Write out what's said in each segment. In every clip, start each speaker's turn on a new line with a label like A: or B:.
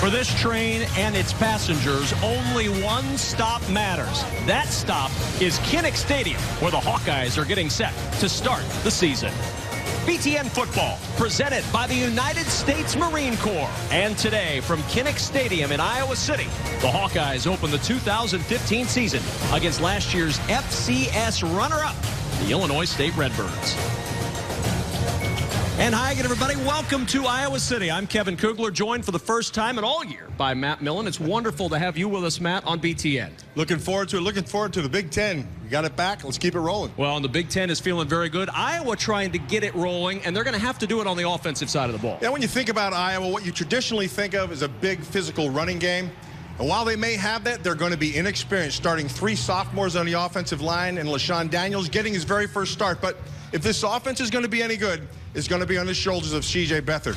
A: For this train and its passengers, only one stop matters. That stop is Kinnick Stadium, where the Hawkeyes are getting set to start the season. BTN Football, presented by the United States Marine Corps. And today, from Kinnick Stadium in Iowa City, the Hawkeyes open the 2015 season against last year's FCS runner-up, the Illinois State Redbirds. And hi again, everybody. Welcome to Iowa City. I'm Kevin Kugler, joined for the first time in all year by Matt Millen. It's wonderful to have you with us, Matt, on BTN.
B: Looking forward to it. Looking forward to the Big Ten. We got it back. Let's keep it rolling.
A: Well, and the Big Ten is feeling very good. Iowa trying to get it rolling, and they're going to have to do it on the offensive side of the ball.
B: Yeah, when you think about Iowa, what you traditionally think of is a big physical running game. And while they may have that, they're going to be inexperienced, starting 3 sophomores on the offensive line, and LaShawn Daniels getting his very first start. But if this offense is going to be any good, it's going to be on the shoulders of C.J. Beathard.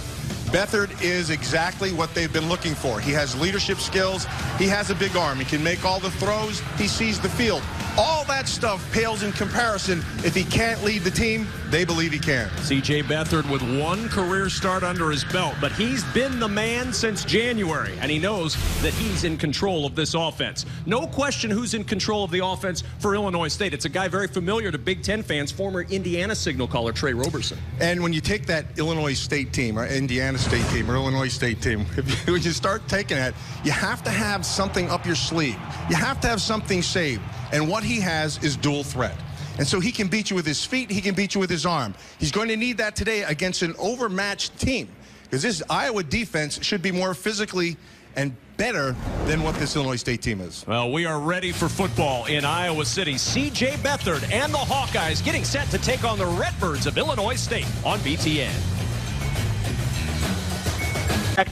B: Beathard is exactly what they've been looking for. He has leadership skills. He has a big arm. He can make all the throws. He sees the field. All that stuff pales in comparison. If he can't lead the team, they believe he can.
A: C.J. Beathard with 1 career start under his belt, but he's been the man since January, and he knows that he's in control of this offense. No question who's in control of the offense for Illinois State. It's a guy very familiar to Big Ten fans, former Indiana signal caller Trey Roberson.
B: And when you take that Illinois State team, or Indiana State team, or Illinois State team, when you start taking that, you have to have something up your sleeve. You have to have something saved. And what he has is dual threat. And so he can beat you with his feet, he can beat you with his arm. He's going to need that today against an overmatched team, because this Iowa defense should be more physically and better than what this Illinois State team is.
A: Well, we are ready for football in Iowa City. C.J. Beathard and the Hawkeyes getting set to take on the Redbirds of Illinois State on BTN.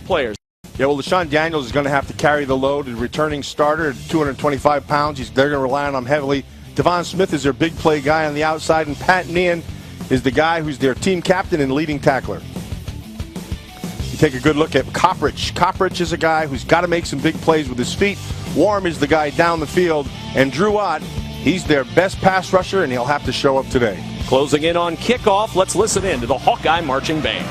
C: Players. Yeah, well, LaShawn Daniels is going to have to carry the load. The returning starter at 225 pounds. They're going to rely on him heavily. Devon Smith is their big play guy on the outside, and Pat Nean is the guy who's their team captain and leading tackler. You take a good look at Coppridge. Coppridge is a guy who's got to make some big plays with his feet. Warm is the guy down the field. And Drew Ott, he's their best pass rusher, and he'll have to show up today.
A: Closing in on kickoff, let's listen in to the Hawkeye marching band.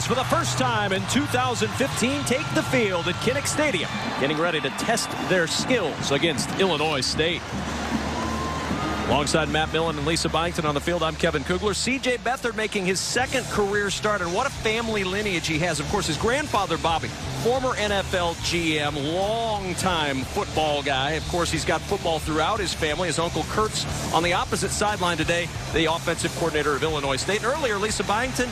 A: For the first time in 2015, take the field at Kinnick Stadium, getting ready to test their skills against Illinois State. Alongside Matt Millen and Lisa Byington on the field, I'm Kevin Kugler. C.J. Beathard making his 2nd career start, and what a family lineage he has. Of course, his grandfather, Bobby, former NFL GM, longtime football guy. Of course, he's got football throughout his family. His uncle Kurt's on the opposite sideline today, the offensive coordinator of Illinois State. And earlier, Lisa Byington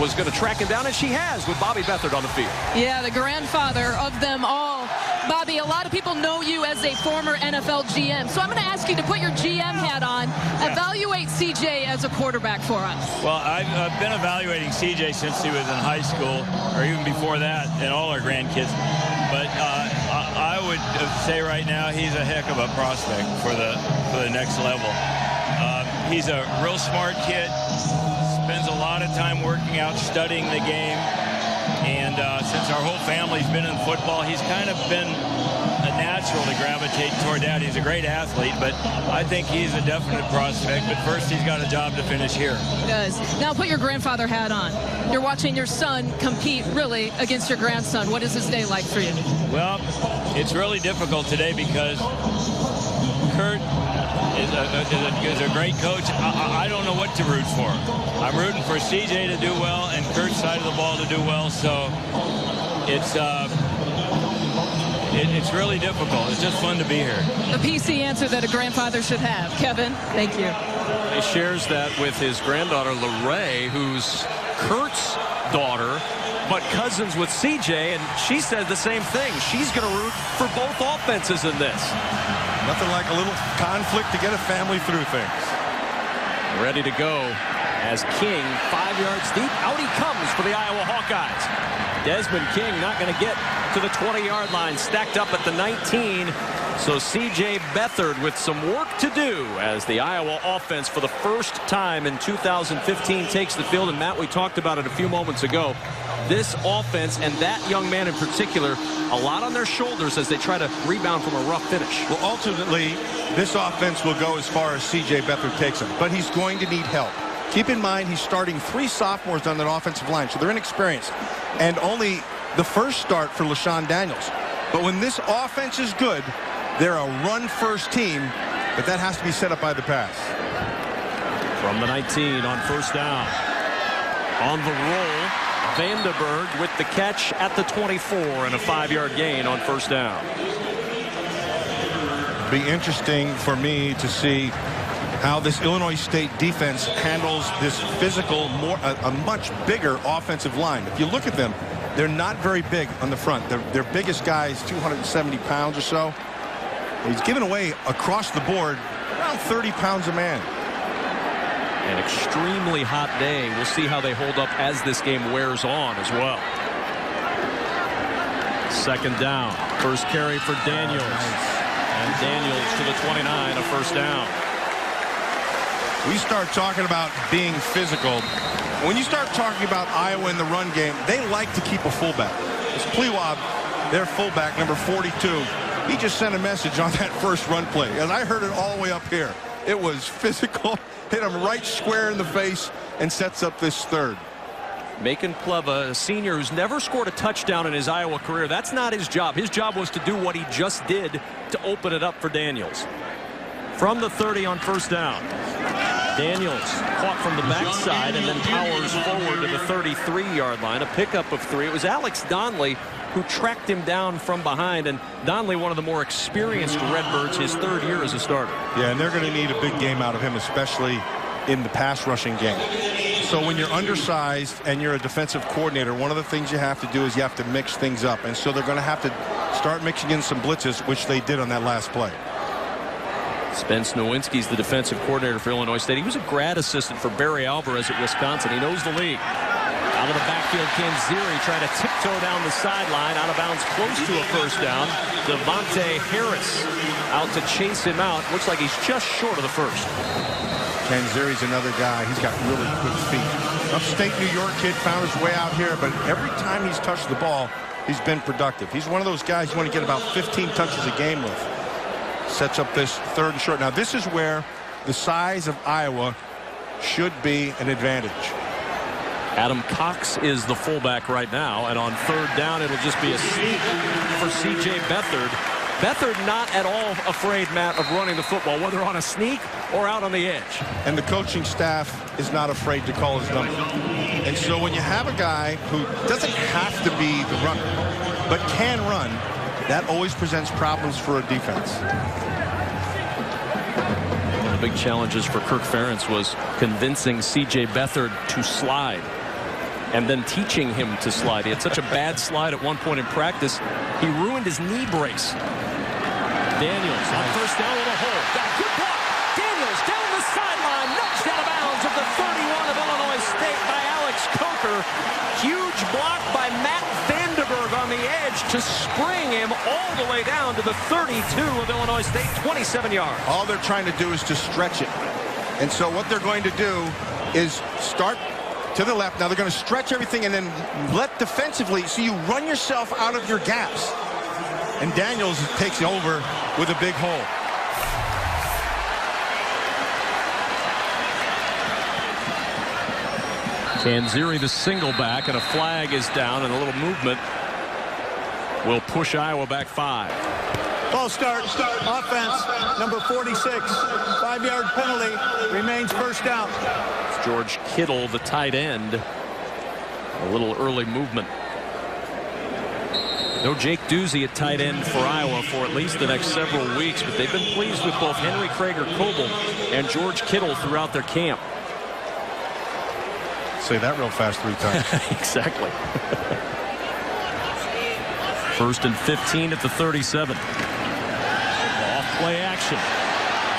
A: was going to track him down, and she has, with Bobby Beathard on the field.
D: Yeah, the grandfather of them all. Bobby, a lot of people know you as a former NFL GM, so I'm going to ask you to put your GM hat on. Evaluate CJ as a quarterback for us.
E: Well, I've been evaluating CJ since he was in high school, or even before that, and all our grandkids. But I would say right now he's a heck of a prospect for the next level. He's a real smart kid. Spends a lot of time working out, studying the game, and since our whole family's been in football, he's kind of been a natural to gravitate toward that. He's a great athlete, but I think he's a definite prospect, but first he's got a job to finish here.
D: He does. Now put your grandfather hat on. You're watching your son compete, really, against your grandson. What is this day like for you?
E: Well, it's really difficult today because Kurt is a great coach. I don't know what to root for. I'm rooting for CJ to do well and Kurt's side of the ball to do well, so it's really difficult. It's just fun to be here.
D: The PC answer that a grandfather should have. Kevin, thank you.
A: He shares that with his granddaughter, LaRae, who's Kurt's daughter, but cousins with CJ, and she said the same thing. She's going to root for both offenses in this.
B: Nothing like a little conflict to get a family through things.
A: Ready to go as King, 5 yards deep. Out he comes for the Iowa Hawkeyes. Desmond King not going to get to the 20-yard line, stacked up at the 19. So C.J. Beathard with some work to do as the Iowa offense for the first time in 2015 takes the field. And Matt, we talked about it a few moments ago. This offense and that young man in particular, a lot on their shoulders as they try to rebound from a rough finish.
C: Well, ultimately, this offense will go as far as C.J. Beathard takes them, but he's going to need help. Keep in mind, he's starting 3 sophomores on that offensive line, so they're inexperienced. And only the first start for LaShawn Daniels. But when this offense is good, they're a run-first team, but that has to be set up by the pass.
A: From the 19 on first down. On the roll, Vandenberg with the catch at the 24 and a 5-yard gain on first down.
C: Be interesting for me to see how this Illinois State defense handles this physical, a much bigger offensive line. If you look at them, they're not very big on the front. Their biggest guy is 270 pounds or so. He's given away across the board around 30 pounds a man.
A: An extremely hot day. We'll see how they hold up as this game wears on as well. Second down. First carry for Daniels. And Daniels to the 29, a first down.
C: We start talking about being physical. When you start talking about Iowa in the run game, they like to keep a fullback. It's Plewab, their fullback, number 42. He just sent a message on that first run play, and I heard it all the way up here. It was physical, hit him right square in the face, and sets up this third.
A: Macon Pleva, a senior who's never scored a touchdown in his Iowa career. That's not his job. His job was to do what he just did to open it up for Daniels. From the 30 on first down. Daniels caught from the backside and then powers forward to the 33-yard line. A pickup of 3. It was Alex Donley who tracked him down from behind, and Donley, one of the more experienced Redbirds, his 3rd year as a starter.
C: Yeah, and they're going to need a big game out of him, especially in the pass rushing game. So when you're undersized and you're a defensive coordinator, one of the things you have to do is you have to mix things up, and so they're going to have to start mixing in some blitzes, which they did on that last play.
A: Spence Nowinski's the defensive coordinator for Illinois State. He was a grad assistant for Barry Alvarez at Wisconsin. He knows the league. Out of the backfield, Kanziri trying to tiptoe down the sideline, out of bounds close to a first down. Devontae Harris out to chase him out. Looks like he's just short of the first.
C: Kanziri's another guy. He's got really quick feet. Upstate New York kid found his way out here, but every time he's touched the ball, he's been productive. He's one of those guys you want to get about 15 touches a game with. Sets up this 3rd and short. Now, this is where the size of Iowa should be an advantage.
A: Adam Cox is the fullback right now, and on 3rd down, it'll just be a sneak for C.J. Beathard. Beathard not at all afraid, Matt, of running the football, whether on a sneak or out on the edge.
C: And the coaching staff is not afraid to call his number. And so when you have a guy who doesn't have to be the runner, but can run, that always presents problems for a defense.
A: One of the big challenges for Kirk Ferentz was convincing C.J. Beathard to slide and then teaching him to slide. He had such a bad slide at one point in practice, he ruined his knee brace. Daniels on first down with a hole. Got a good block. Daniels down the sideline, nudged out of bounds at the 31 of Illinois State by Alex Coker. Huge block by Matt Vandenberg on the edge to spring him all the way down to the 32 of Illinois State, 27 yards.
C: All they're trying to do is to stretch it. And so what they're going to do is start to the left. Now they're going to stretch everything and then let defensively, so you run yourself out of your gaps. And Daniels takes over with a big hole.
A: Kanziri the single back, and a flag is down, and a little movement will push Iowa back 5.
F: False start. Offense, number 46. 5-yard penalty. Remains first down.
A: It's George Kittle, the tight end. A little early movement. No Jake Dusey at tight end for Iowa for at least the next several weeks, but they've been pleased with both Henry Krager-Coble and George Kittle throughout their camp.
C: Say that real fast 3 times.
A: Exactly. 1st and 15 at the 37. Off play action.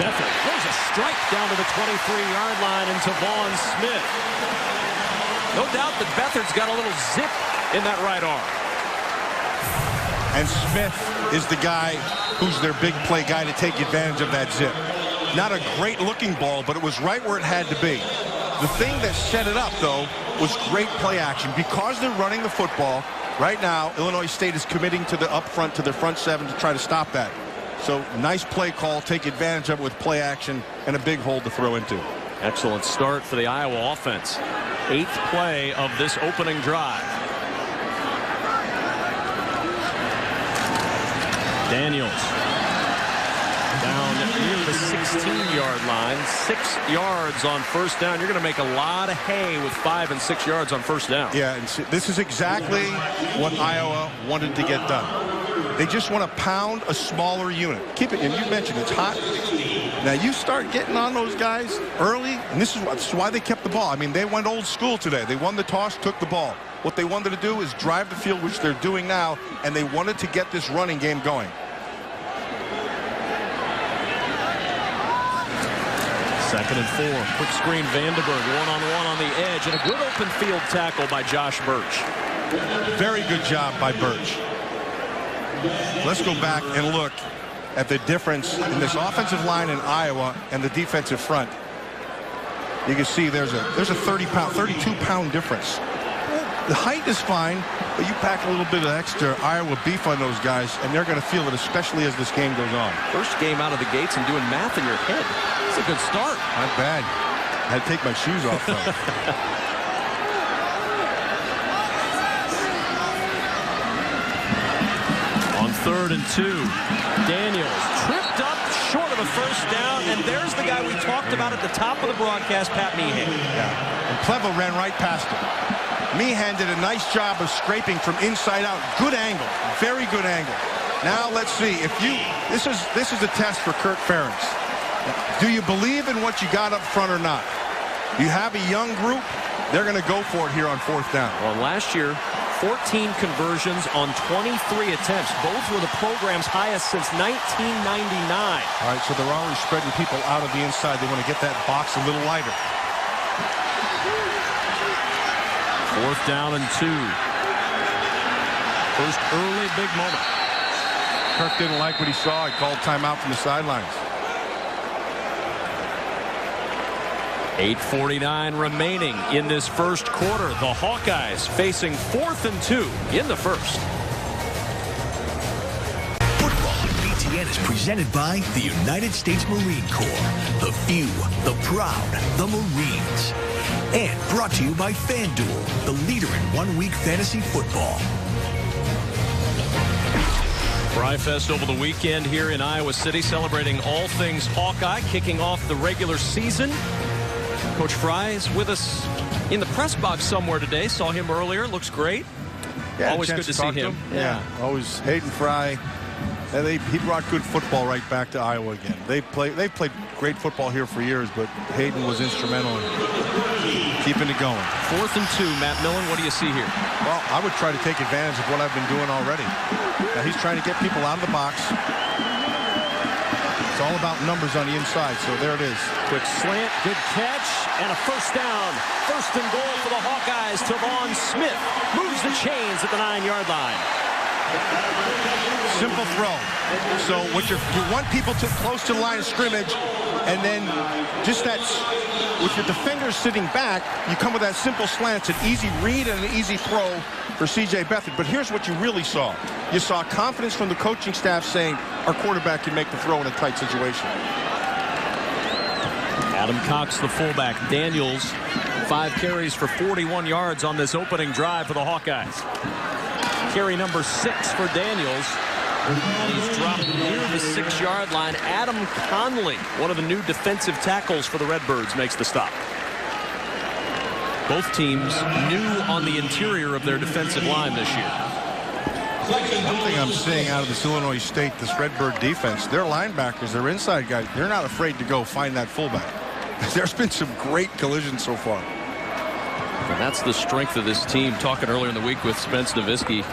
A: Beathard throws a strike down to the 23-yard line into Vaughn Smith. No doubt that Beathard's got a little zip in that right arm.
C: And Smith is the guy who's their big play guy to take advantage of that zip. Not a great looking ball, but it was right where it had to be. The thing that set it up, though, was great play action. Because they're running the football, right now, Illinois State is committing to the up front, to their front seven to try to stop that. So nice play call, take advantage of it with play action and a big hole to throw into.
A: Excellent start for the Iowa offense. 8th play of this opening drive. Daniels down near the 16-yard line. 6 yards on first down. You're going to make a lot of hay with 5 and 6 yards on first down.
C: Yeah, and this is exactly what Iowa wanted to get done. They just want to pound a smaller unit. Keep it, and you mentioned it's hot. Now you start getting on those guys early, and this is why they kept the ball. I mean, they went old school today. They won the toss, took the ball. What they wanted to do is drive the field, which they're doing now, and they wanted to get this running game going.
A: Second and 4. Quick screen, Vandenberg one-on-one on the edge, and a good open field tackle by Josh Birch.
C: Very good job by Birch. Let's go back and look at the difference in this offensive line in Iowa and the defensive front. You can see there's a 32-pound difference. The height is fine, but you pack a little bit of extra Iowa beef on those guys, and they're going to feel it, especially as this game goes on.
A: First game out of the gates and doing math in your head. It's a good start.
C: Not bad. I had to take my shoes off, though.
A: On 3rd and 2, Daniels tripped up short of a first down, and there's the guy we talked about at the top of the broadcast, Pat Meehan.
C: Yeah, and Plevo ran right past him. Meehan did a nice job of scraping from inside out. Good angle, very good angle. Now let's see if you. This is a test for Kirk Ferentz. Do you believe in what you got up front or not? You have a young group. They're going to go for it here on 4th down.
A: Well, last year, 14 conversions on 23 attempts. Both were the program's highest since 1999.
C: All right, so they're already spreading people out of the inside. They want to get that box a little lighter.
A: 4th down and 2. First early big moment.
C: Kirk didn't like what he saw. He called timeout from the sidelines.
A: 8:49 remaining in this first quarter. The Hawkeyes facing 4th and 2 in the first.
G: Football on BTN is presented by the United States Marine Corps. The few, the proud, the Marines. And brought to you by FanDuel, the leader in one-week fantasy football.
A: Fry-Fest over the weekend here in Iowa City, celebrating all things Hawkeye, kicking off the regular season. Coach Fry is with us in the press box somewhere today. Saw him earlier. Looks great.
C: Yeah,
A: always good to see him.
C: Yeah, always. Hayden Fry. He brought good football right back to Iowa again. They've played great football here for years, but Hayden was instrumental in keeping it going.
A: 4th and 2, Matt Millen, what do you see here?
C: Well, I would try to take advantage of what I've been doing already. Now, he's trying to get people out of the box. It's all about numbers on the inside, so there it is.
A: Quick slant, good catch, and a first down. 1st and goal for the Hawkeyes to Vaughn Smith. Moves the chains at the 9-yard line.
C: Simple throw. So what you want people to close to the line of scrimmage, and then just that, with your defenders sitting back, you come with that simple slant. It's an easy read and an easy throw for C.J. Beathard. But here's what you really saw. You saw confidence from the coaching staff saying our quarterback can make the throw in a tight situation.
A: Adam Cox, the fullback. Daniels, 5 carries for 41 yards on this opening drive for the Hawkeyes. Carry number 6 for Daniels. And he's dropped near the 6-yard line. Adam Conley, one of the new defensive tackles for the Redbirds, makes the stop. Both teams new on the interior of their defensive line this year.
C: One thing I'm seeing out of this Illinois State, this Redbird defense, their linebackers, their inside guys, they're not afraid to go find that fullback. There's been some great collisions so far.
A: And that's the strength of this team. Talking earlier in the week with Spence Nowitzki,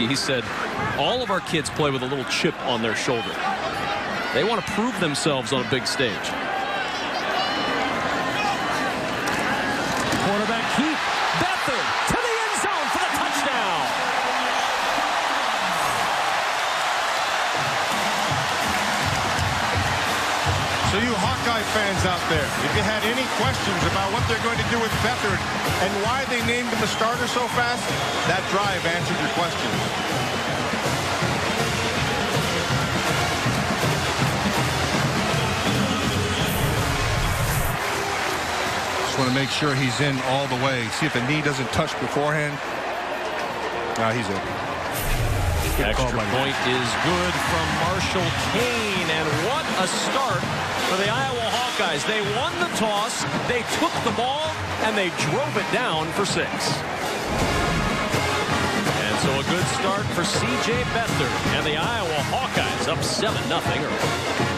A: he said all of our kids play with a little chip on their shoulder. They want to prove themselves on a big stage. Quarterback Keith Beathard to the end zone for the touchdown.
B: So you Hawkeye fans out there, if you had any questions about what they're going to do with Beathard and why they named him a starter so fast, that drive answered your questions. Just want to make sure he's in all the way. See if the knee doesn't touch beforehand. No, he's in.
A: Extra point is good from Marshall Kane, and what a start for the Iowa Hawkeyes. They won the toss, they took the ball, and they drove it down for 6. And so a good start for C.J. Beathard and the Iowa Hawkeyes up 7-0.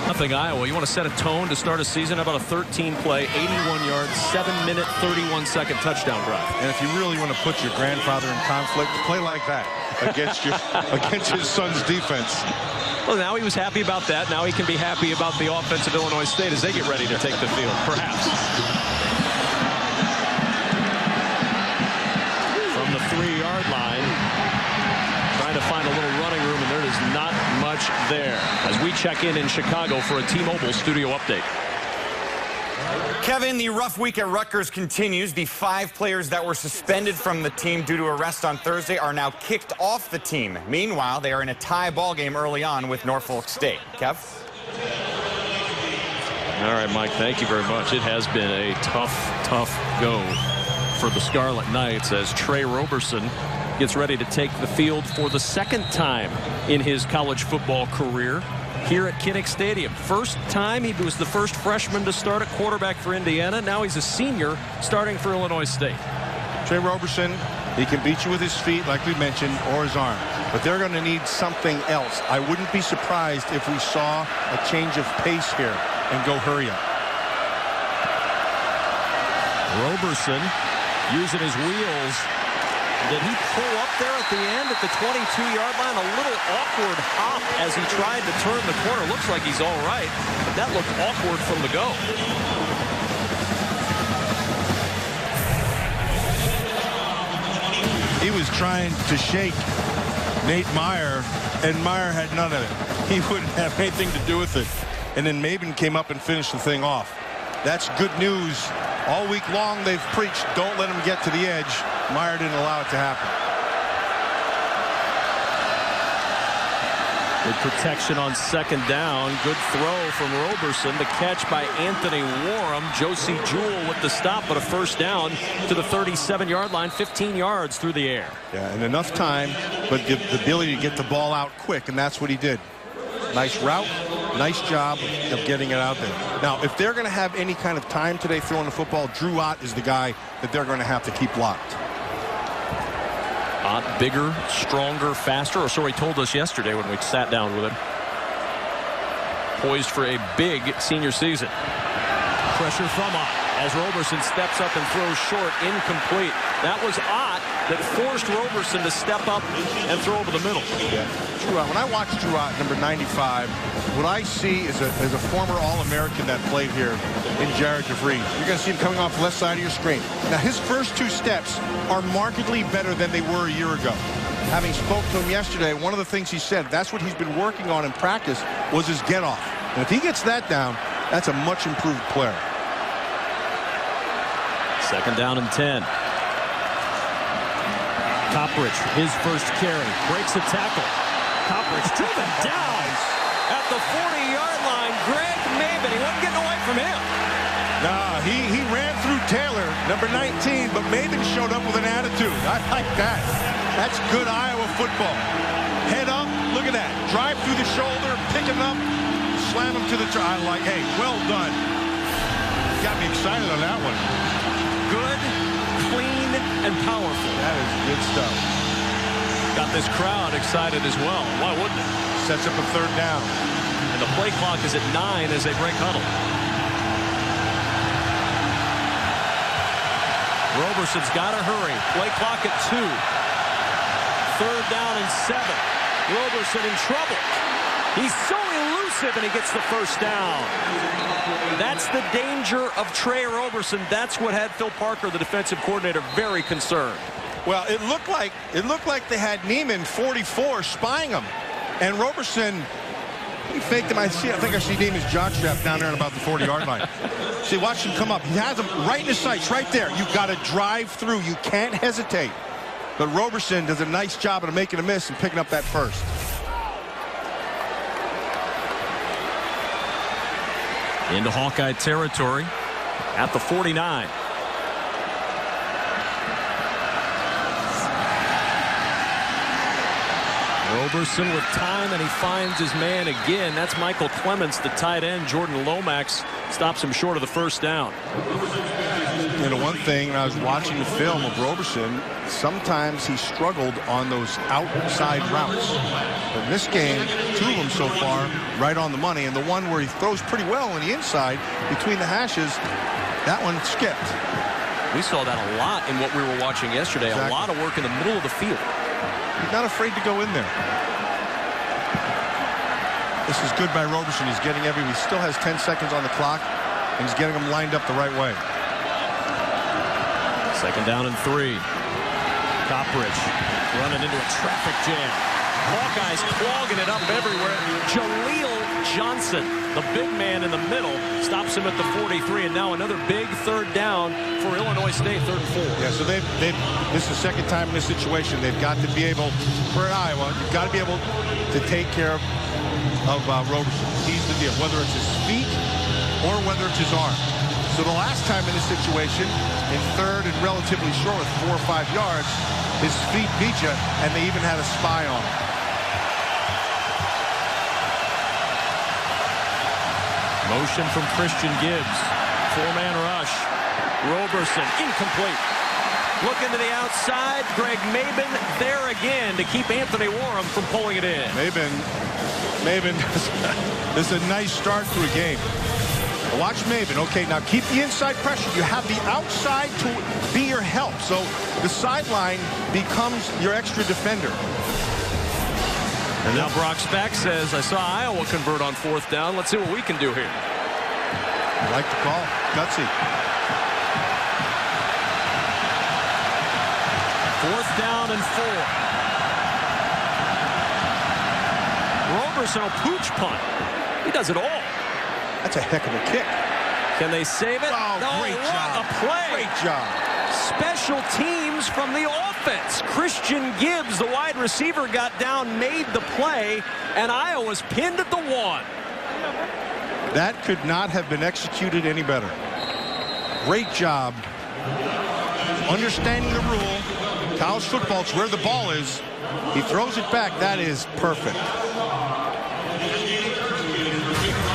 A: Nothing Iowa. You want to set a tone to start a season? How about a 13-play, 81-yard, 7-minute, 31-second touchdown drive?
B: And if you really want to put your grandfather in conflict, play like that against his son's defense.
A: Well, now he was happy about that. Now he can be happy about the offense of Illinois State as they get ready to take the field, perhaps. From the 3-yard line, trying to find a little running room, and there is not much there as we check in Chicago for a T-Mobile studio update.
H: Kevin, the rough week at Rutgers continues. The 5 players that were suspended from the team due to arrest on Thursday are now kicked off the team. Meanwhile, they are in a tie ball game early on with Norfolk State. Kev?
A: All right, Mike, thank you very much. It has been a tough go for the Scarlet Knights as Trey Roberson gets ready to take the field for the 2nd time in his college football career here at Kinnick Stadium. First time, he was the first freshman to start at quarterback for Indiana. Now he's a senior starting for Illinois State.
B: Trey Roberson, he can beat you with his feet, like we mentioned, or his arm. But they're going to need something else. I wouldn't be surprised if we saw a change of pace here and go hurry up.
A: Roberson using his wheels. Did he pull up there at the end at the 22-yard line? A little awkward hop as he tried to turn the corner. Looks like he's all right, but that looked awkward from the go.
B: He was trying to shake Nate Meyer, and Meyer had none of it. He wouldn't have anything to do with it. And then Maben came up and finished the thing off. That's good news. All week long they've preached, don't let him get to the edge. Meyer didn't allow it to happen.
A: Good protection on 2nd down. Good throw from Roberson. The catch by Anthony Warham. Josie Jewell with the stop, but a first down to the 37-yard line, 15 yards through the air.
B: Yeah, and enough time, but the ability to get the ball out quick, and that's what he did. Nice route, nice job of getting it out there. Now, if they're going to have any kind of time today throwing the football, Drew Ott is the guy that they're going to have to keep locked.
A: Ott bigger, stronger, faster, or so he told us yesterday when we sat down with him. Poised for a big senior season. Pressure from Ott as Roberson steps up and throws short, incomplete. That was Ott that forced Roberson to step up and throw over the middle.
B: Yeah. Drew Ott, when I watch Drew Ott, number 95, what I see is a former All-American that played here in Jared DeVries. You're going to see him coming off the left side of your screen. Now, his first 2 steps are markedly better than they were a year ago. Having spoke to him yesterday, one of the things he said, that's what he's been working on in practice, was his get-off. And if he gets that down, that's a much improved player.
A: 2nd down and 10. Coppridge, his first carry, breaks a tackle. Coppridge driven down at the 40-yard line. Greg Maben, he wasn't getting away from him.
B: Nah, he ran through Taylor, number 19, but Maben showed up with an attitude. I like that. That's good Iowa football. Head up, look at that. Drive through the shoulder, pick him up, slam him to the I like, hey, well done. Got me excited on that one.
A: Good, clean, and powerful.
B: That is good stuff.
A: Got this crowd excited as well. Why wouldn't it?
B: Sets up a 3rd down.
A: And the play clock is at 9 as they break huddle. Roberson's got to hurry. Play clock at 2. 3rd down and 7. Roberson in trouble. He's so elusive, and he gets the first down. That's the danger of Trey Roberson. That's what had Phil Parker, the defensive coordinator, very concerned.
C: Well, it looked like they had Neiman 44 spying him, and Roberson, he faked him. I think I see Neiman's jockstrap down there at about the 40-yard line. See, watch him come up. He has him right in his sights, right there. You've got to drive through. You can't hesitate. But Roberson does a nice job of making a miss and picking up that first.
A: Into Hawkeye territory at the 49. Roberson with time, and he finds his man again. That's Michael Clements, the tight end. Jordan Lomax stops him short of the first down.
C: You know, one thing, when I was watching the film of Roberson, sometimes he struggled on those outside routes. But in this game, 2 of them so far right on the money, and the one where he throws pretty well on the inside between the hashes, that one skipped.
A: We saw that a lot in what we were watching yesterday. Exactly. A lot of work in the middle of the field.
C: He's not afraid to go in there. This is good by Roberson. He's getting he still has 10 seconds on the clock, and he's getting them lined up the right way.
A: Second down and 3. Coppridge running into a traffic jam. Hawkeyes clogging it up everywhere. Jaleel Johnson, the big man in the middle, stops him at the 43, and now another big third down for Illinois State, 3rd and 4.
C: Yeah, so this is the second time in this situation. They've got to be able, for Iowa, you've got to be able to take care of Roberson. He's the deal, whether it's his feet or whether it's his arm. So the last time in this situation, in 3rd and relatively short with 4 or 5 yards, his feet beat you, and they even had a spy on him.
A: Motion from Christian Gibbs. 4-man rush. Roberson incomplete. Looking to the outside. Greg Maben there again to keep Anthony Warham from pulling it in.
C: Maben this is a nice start to a game. Watch Maben. Okay, now keep the inside pressure. You have the outside to be your help. So the sideline becomes your extra defender.
A: And now Brock Spack says, I saw Iowa convert on 4th down. Let's see what we can do here.
C: I like the call. Gutsy.
A: 4th down and 4. Roberson will pooch punt. He does it all.
C: That's a heck of a kick.
A: Can they save it?
C: Oh,
A: no,
C: great job.
A: A play.
C: Great job.
A: Special teams from the offense. Christian Gibbs, the wide receiver, got down, made the play, and Iowa's pinned at the 1.
C: That could not have been executed any better. Great job. Understanding the rule. College football, it's where the ball is. He throws it back. That is perfect.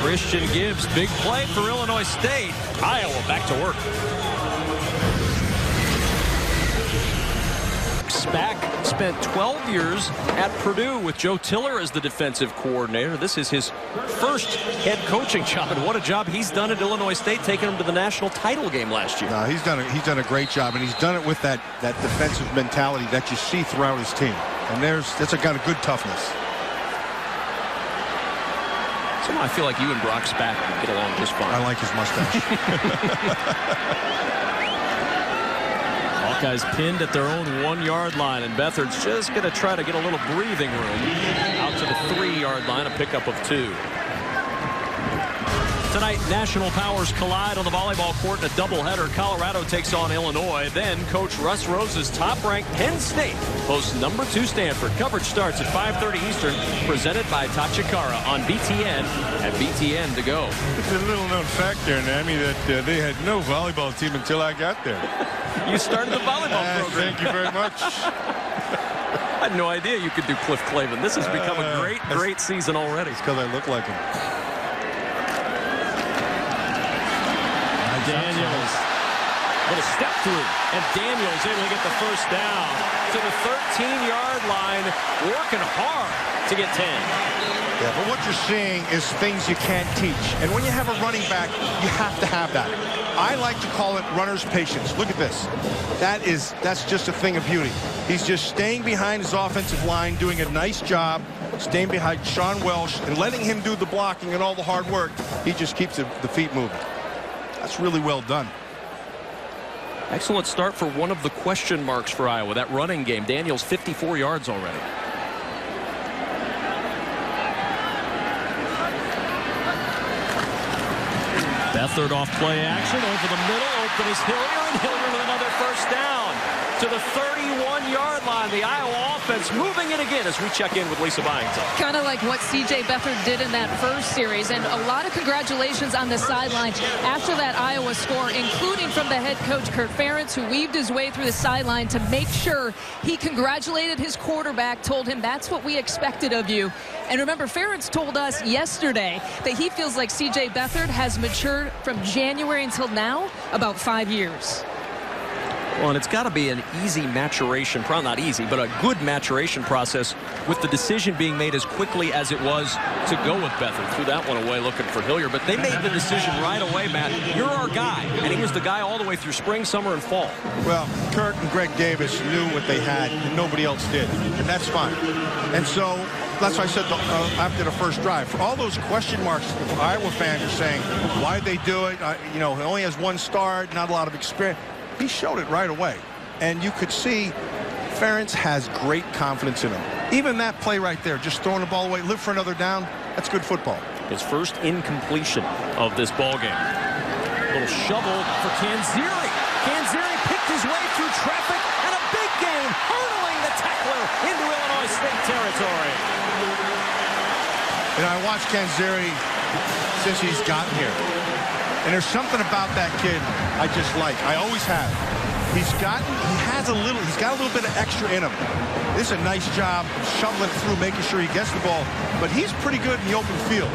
A: Christian Gibbs, big play for Illinois State. Iowa back to work. Spack spent 12 years at Purdue with Joe Tiller as the defensive coordinator. This is his first head coaching job, and what a job he's done at Illinois State, taking him to the national title game last year.
C: No, he's done a great job, and he's done it with that defensive mentality that you see throughout his team. And that's got a good toughness.
A: Somehow I feel like you and Brock Spack would get along just fine.
C: I like his mustache.
A: Hawkeyes pinned at their own 1-yard line, and Beathard's just going to try to get a little breathing room out to the 3-yard line, a pickup of 2. Tonight, national powers collide on the volleyball court in a doubleheader. Colorado takes on Illinois. Then Coach Russ Rose's top-ranked Penn State hosts number 2 Stanford. Coverage starts at 5:30 Eastern, presented by Tachikara on BTN and BTN to go.
I: It's a little-known fact there, Nami, that they had no volleyball team until I got there.
A: You started the volleyball program.
I: Thank you very much.
A: I had no idea you could do Cliff Clavin. This has become a great season already.
C: It's because I look like him.
A: Daniels, little step through, and Daniels able to get the first down to the 13-yard line, working hard to get 10.
C: Yeah, but what you're seeing is things you can't teach. And when you have a running back, you have to have that. I like to call it runner's patience. Look at this. That's just a thing of beauty. He's just staying behind his offensive line, doing a nice job
B: staying behind Sean Welsh and letting him do the blocking and all the hard work. He just keeps the feet moving. That's really well done.
A: Excellent start for one of the question marks for Iowa, that running game. Daniels 54 yards already. Beathard off play action over the middle. Open is Hillier, and Hillier with another first down to the 31-yard line. The Iowa offense moving it again as we check in with Lisa Byington.
D: Kind of like what C.J. Beathard did in that first series, and a lot of congratulations on the sideline after that Iowa score, including from the head coach Kurt Ferentz, who weaved his way through the sideline to make sure he congratulated his quarterback, told him that's what we expected of you. And remember, Ferentz told us yesterday that he feels like C.J. Beathard has matured from January until now about 5 years.
A: Well, and it's got to be an easy maturation, probably not easy, but a good maturation process with the decision being made as quickly as it was to go with Beathard. Threw that one away looking for Hillier, but they made the decision right away, Matt. You're our guy, and he was the guy all the way through spring, summer, and fall.
B: Well, Kurt and Greg Davis knew what they had, and nobody else did, and that's fine. And so that's why I said after the first drive, for all those question marks, Iowa fans are saying, why'd they do it? You know, he only has one start, not a lot of experience. He showed it right away, and you could see Ferentz has great confidence in him. Even that play right there, just throwing the ball away, live for another down, that's good football.
A: His first incompletion of this ball game. Little shovel for Canzeri. Canzeri picked his way through traffic, and a big game, hurdling the tackler into Illinois State territory.
B: And I watched Canzeri since he's gotten here. And there's something about that kid I just like. I always have. He's got a little bit of extra in him. This is a nice job shoveling through, making sure he gets the ball. But he's pretty good in the open field.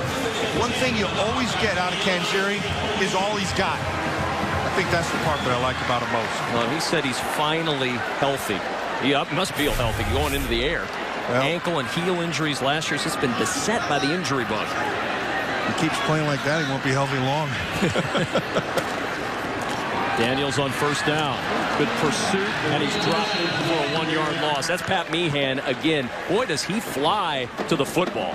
B: One thing you always get out of Canzeri is all he's got. I think that's the part that I like about him most.
A: Well, he said he's finally healthy. He must feel healthy going into the air. Well, ankle and heel injuries last year. He's just been beset by the injury bug.
B: He keeps playing like that, he won't be healthy long.
A: Daniels on first down. Good pursuit, and he's dropped for a 1-yard loss. That's Pat Meehan again. Boy, does he fly to the football.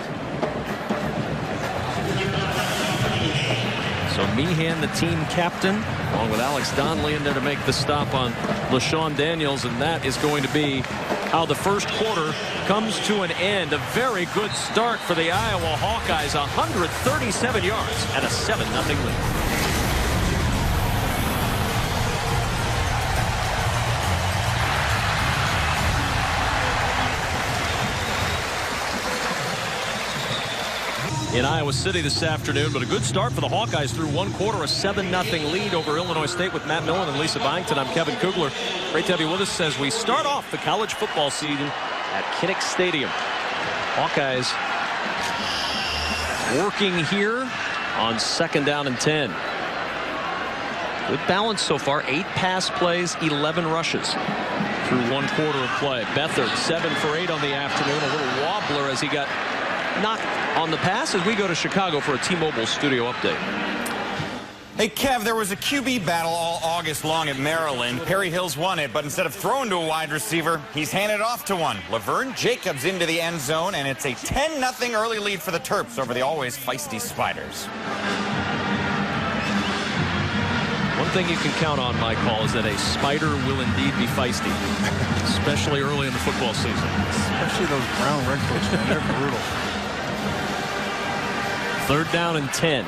A: So Meehan, the team captain, along with Alex Donnelly in there to make the stop on LaShawn Daniels, and that is going to be how the first quarter comes to an end. A very good start for the Iowa Hawkeyes, 137 yards and a 7-0 lead. In Iowa City this afternoon, but a good start for the Hawkeyes through one quarter, a 7-0 lead over Illinois State with Matt Millen and Lisa Byington. I'm Kevin Kugler. Great to have you with us as we start off the college football season at Kinnick Stadium. Hawkeyes working here on 2nd down and 10. Good balance so far. 8 pass plays, 11 rushes through one quarter of play. Beathard 7 for 8 on the afternoon. A little wobbler as he got knocked on the pass as we go to Chicago for a T-Mobile studio update.
H: Hey, Kev, there was a QB battle all August long at Maryland. Perry Hills won it, but instead of throwing to a wide receiver, he's handed off to one. Laverne Jacobs into the end zone, and it's a 10-0 early lead for the Terps over the always feisty Spiders.
A: One thing you can count on, Mike Hall, is that a Spider will indeed be feisty, especially early in the football season.
B: Especially those brown redcoats, they're brutal.
A: 3rd down and 10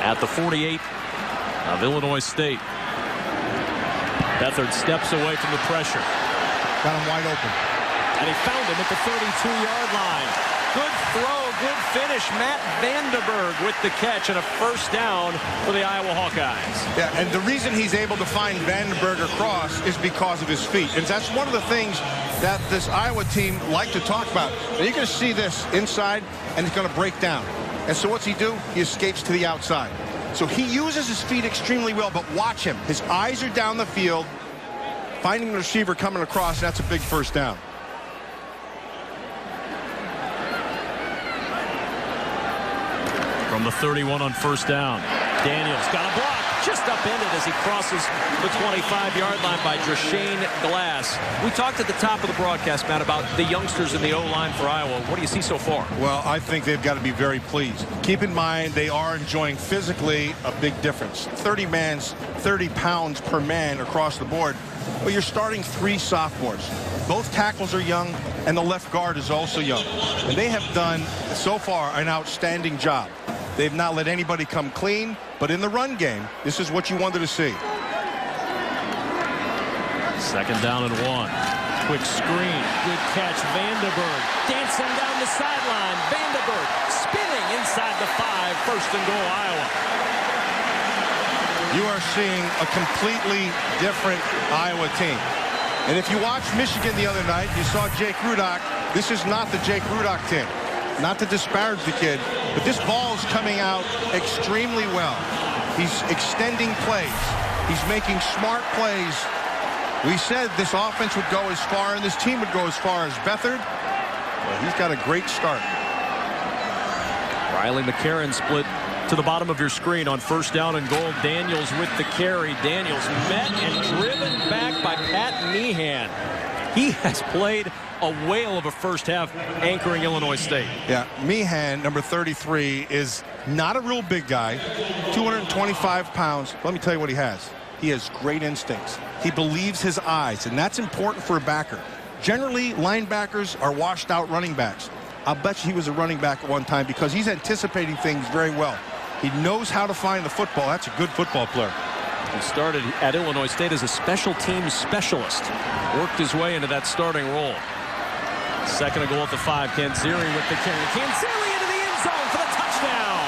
A: at the 48 of Illinois State. Beathard steps away from the pressure.
B: Got him wide open.
A: And he found him at the 32-yard line. Good throw, good finish. Matt Vandenberg with the catch and a first down for the Iowa Hawkeyes.
B: Yeah, and the reason he's able to find Vandenberg across is because of his feet. And that's one of the things that this Iowa team like to talk about. And you're going to see this inside, and it's going to break down. And so what's he do? He escapes to the outside. So he uses his feet extremely well, but watch him. His eyes are down the field, finding the receiver coming across. That's a big first down.
A: From the 31 on first down, Daniels got a block. just upended as he crosses the 25-yard line by Drashane Glass. We talked at the top of the broadcast, Matt, about the youngsters in the O-line for Iowa. What do you see so far?
C: Well, I think they've got to be very pleased. Keep in mind, they are enjoying physically a big difference. 30 pounds per man across the board. Well, you're starting 3 sophomores. Both tackles are young, and the left guard is also young. And they have done, so far, an outstanding job. They've not let anybody come clean, but in the run game, this is what you wanted to see.
A: 2nd down and 1. Quick screen. Good catch. Vandenberg dancing down the sideline. Vandenberg spinning inside the 5. 1st and goal, Iowa.
C: You are seeing a completely different Iowa team. And if you watched Michigan the other night, you saw Jake Rudock. This is not the Jake Rudock team. Not to disparage the kid, but this ball is coming out extremely well. He's extending plays. He's making smart plays. We said this offense would go as far and this team would go as far as Beathard. Well, he's got a great start.
A: Riley McCarron split to the bottom of your screen on 1st down and goal. Daniels with the carry. Daniels met and driven back by Pat Meehan. He has played a whale of a first half anchoring Illinois State.
C: Yeah, Meehan, number 33, is not a real big guy, 225 pounds. Let me tell you what he has. He has great instincts. He believes his eyes, and that's important for a backer. Generally, linebackers are washed out running backs. I'll bet you he was a running back at one time because he's anticipating things very well. He knows how to find the football. That's a good football player.
A: He started at Illinois State as a special teams specialist. Worked his way into that starting role. 2nd and goal at the 5. Kanziri with the carry. Kanziri into the end zone for the touchdown.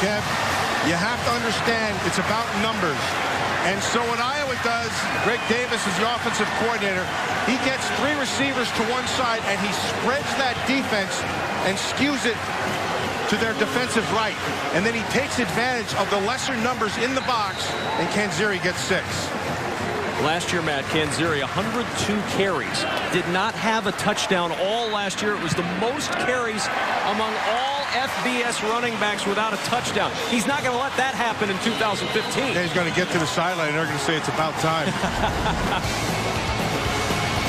C: Kev, you have to understand it's about numbers. And so what Iowa does, Greg Davis is the offensive coordinator. He gets 3 receivers to one side, and he spreads that defense and skews it to their defensive right. And then he takes advantage of the lesser numbers in the box, and Kanziri gets 6.
A: Last year, Matt, Kanziri, 102 carries. Did not have a touchdown all last year. It was the most carries among all FBS running backs without a touchdown. He's not going to let that happen in 2015.
C: He's going to get to the sideline, and they're going to say it's about time.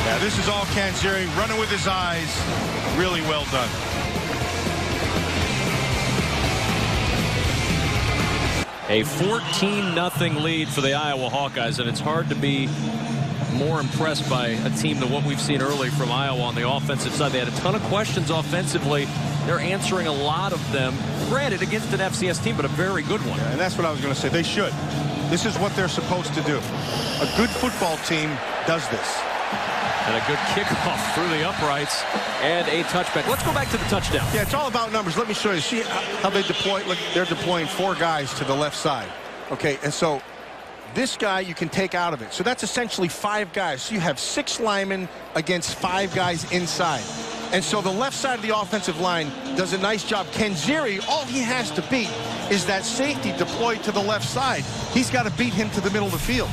C: Yeah, this is all Kanziri running with his eyes. Really well done.
A: A 14-0 lead for the Iowa Hawkeyes, and it's hard to be more impressed by a team than what we've seen early from Iowa on the offensive side. They had a ton of questions offensively. They're answering a lot of them. Granted, against an FCS team, but a very good one.
C: Yeah, and that's what I was going to say. They should. This is what they're supposed to do. A good football team does this.
A: And a good kickoff through the uprights and a touchback. Let's go back to the touchdown.
C: Yeah, it's all about numbers. Let me show you. See how they deploy. Look, they're deploying 4 guys to the left side. Okay, and so this guy you can take out of it. So that's essentially 5 guys. So you have 6 linemen against 5 guys inside. And so the left side of the offensive line does a nice job. Kanziri, all he has to beat is that safety deployed to the left side. He's got to beat him to the middle of the field.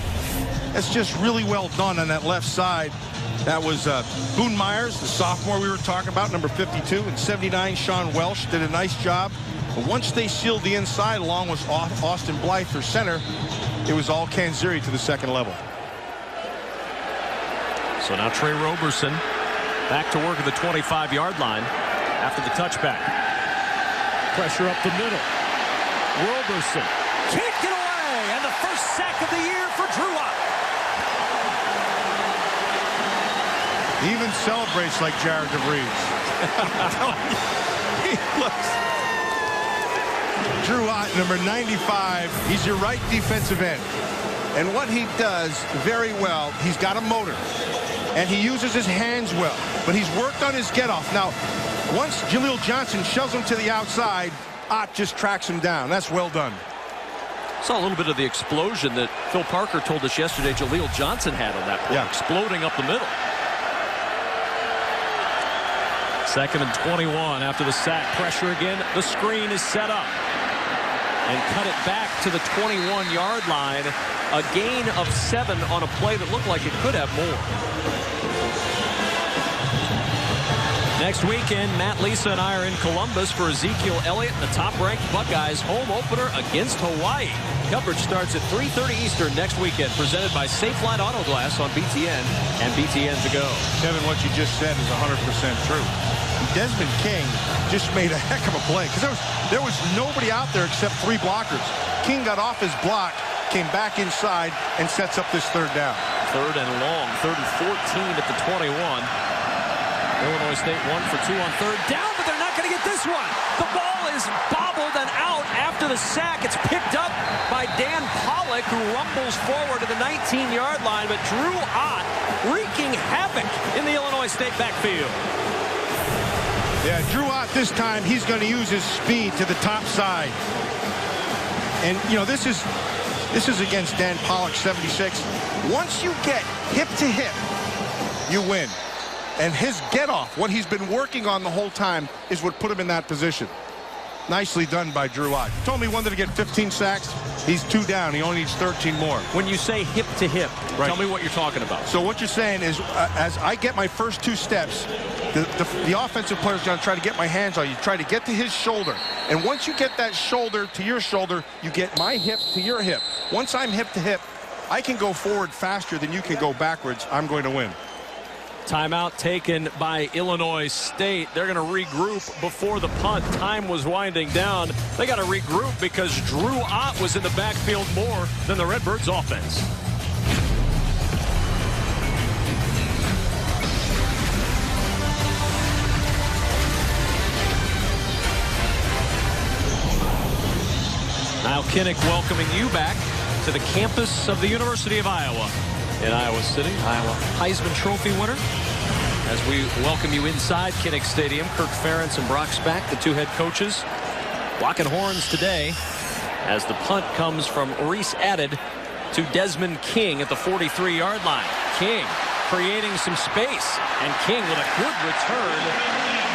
C: That's just really well done on that left side. That was Boone Myers, the sophomore we were talking about, number 52. And 79, Sean Welsh did a nice job. But once they sealed the inside along with Austin Blythe for center, it was all Kanziri to the 2nd level.
A: So now Trey Roberson back to work at the 25-yard line after the touchback. Pressure up the middle. Roberson can't get away, and the first sack of the year for Drew Ott.
C: He even celebrates like Jared DeVries. He looks. Drew Ott, number 95. He's your right defensive end. And what he does very well, he's got a motor. And he uses his hands well. But he's worked on his get-off. Now, once Jaleel Johnson shoves him to the outside, Ott just tracks him down. That's well done.
A: Saw a little bit of the explosion that Phil Parker told us yesterday Jaleel Johnson had on that play. Yeah. Exploding up the middle. 2nd and 21 after the sack. Pressure again. The screen is set up. And cut it back to the 21-yard line. A gain of 7 on a play that looked like it could have more. Next weekend, Matt, Lisa, and I are in Columbus for Ezekiel Elliott and the top-ranked Buckeyes home opener against Hawaii. Coverage starts at 3:30 Eastern next weekend, presented by Safelite Auto Glass on BTN and BTN To Go.
C: Kevin, what you just said is 100% true. Desmond King just made a heck of a play because there was nobody out there except 3 blockers. King got off his block, came back inside, and sets up this 3rd down.
A: 3rd and long, 3rd and 14 at the 21. Illinois State 1 for 2 on 3rd down, but they're not going to get this one. The ball is bobbled and out after the sack. It's picked up by Dan Pollock, who rumbles forward to the 19-yard line, but Drew Ott wreaking havoc in the Illinois State backfield.
C: Yeah, Drew Ott this time, he's going to use his speed to the top side. And, you know, this is against Dan Pollock, 76. Once you get hip to hip, you win. And his get-off, what he's been working on the whole time, is what put him in that position. Nicely done by Drew Ott. Told me he wanted to get 15 sacks. He's 2 down. He only needs 13 more.
A: When you say hip to hip,
C: right,
A: tell me what you're talking about.
C: So what you're saying is, as I get my first 2 steps, the offensive player's going to try to get my hands on you. Try to get to his shoulder. And once you get that shoulder to your shoulder, you get my hip to your hip. Once I'm hip to hip, I can go forward faster than you can go backwards. I'm going to win.
A: Timeout taken by Illinois State. They're going to regroup before the punt. Time was winding down. They got to regroup because Drew Ott was in the backfield more than the Redbirds offense. Now Kinnick welcoming you back to the campus of the University of Iowa in Iowa City. Iowa Heisman Trophy winner. As we welcome you inside Kinnick Stadium, Kirk Ferentz and Brock Spack, the 2 head coaches, blocking horns today as the punt comes from Reese Added to Desmond King at the 43-yard line. King creating some space, and King with a good return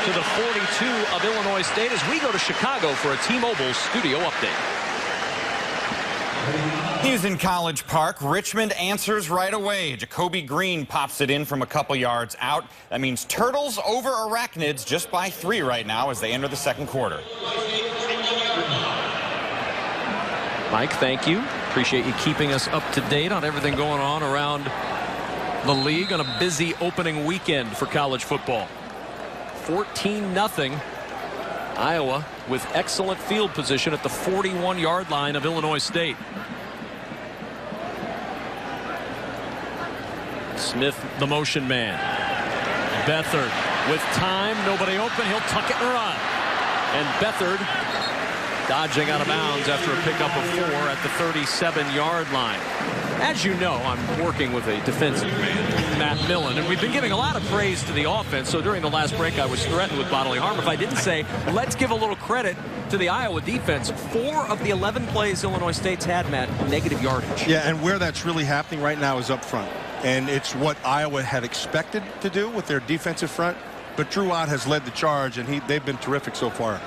A: to the 42 of Illinois State as we go to Chicago for a T-Mobile studio update.
H: He's in College Park. Richmond answers right away. Jacoby Green pops it in from a couple yards out. That means Turtles over Arachnids just by 3 right now as they enter the 2nd quarter.
A: Mike, thank you. Appreciate you keeping us up to date on everything going on around the league on a busy opening weekend for college football. 14-0. Iowa with excellent field position at the 41-yard line of Illinois State. Smith, the motion man. Beathard with time, nobody open, he'll tuck it and run. And Beathard dodging out of bounds after a pickup of 4 at the 37-yard line. As you know, I'm working with a defensive man, Matt Millen, and we've been giving a lot of praise to the offense. So during the last break, I was threatened with bodily harm if I didn't say, let's give a little credit to the Iowa defense. 4 of the 11 plays Illinois State's had, Matt, negative yardage.
C: Yeah, and where that's really happening right now is up front. And it's what Iowa had expected to do with their defensive front. But Drew Ott has led the charge, and they've been terrific so far.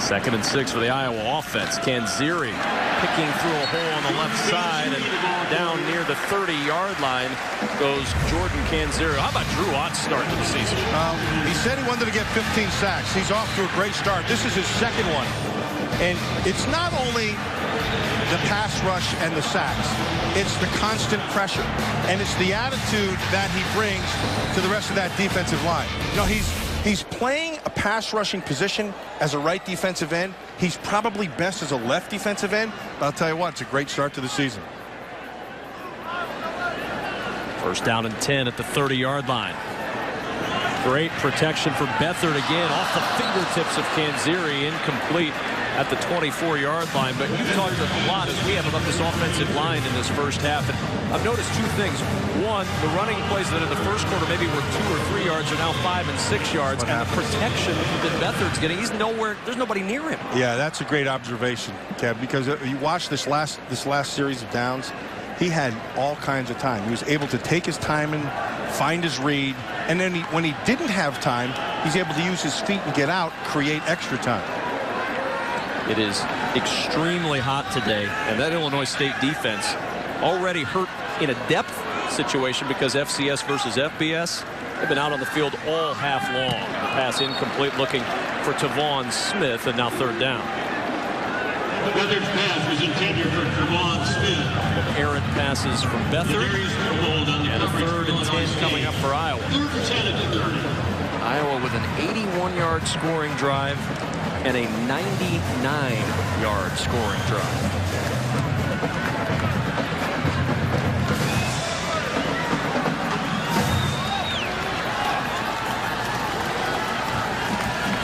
A: 2nd and 6 for the Iowa offense. Kanziri picking through a hole on the left side, and down near the 30-yard line goes Jordan Kanziri. How about Drew Ott's start to the season?
C: He said he wanted to get 15 sacks. He's off to a great start. This is his 2nd one. And it's not only the pass rush and the sacks, it's the constant pressure. And it's the attitude that he brings to the rest of that defensive line. You know, he's playing a pass rushing position as a right defensive end. He's probably best as a left defensive end. But I'll tell you what, it's a great start to the season.
A: 1st down and 10 at the 30-yard line. Great protection for Beathard again off the fingertips of Kanziri, incomplete at the 24-yard line. But you've talked a lot as we have about this offensive line in this first half, and I've noticed 2 things. One, the running plays that in the first quarter maybe were 2 or 3 yards are now 5 and 6 yards, and the protection that Beathard's getting, he's nowhere, there's nobody near him.
C: Yeah, that's a great observation, Kev, because you watch this last series of downs. He had all kinds of time. He was able to take his time and find his read, and then when he didn't have time, he's able to use his feet and get out, create extra time.
A: It is extremely hot today, and that Illinois State defense already hurt in a depth situation because FCS versus FBS, they've been out on the field all half long. The pass incomplete, looking for Tavon Smith, and now third down.
J: Beathard's pass was intended for Tavon Smith.
A: Errant passes from Beathard, and a 3rd and 10 coming up for Iowa. Iowa with an 81-yard scoring drive and a 99-yard scoring drive.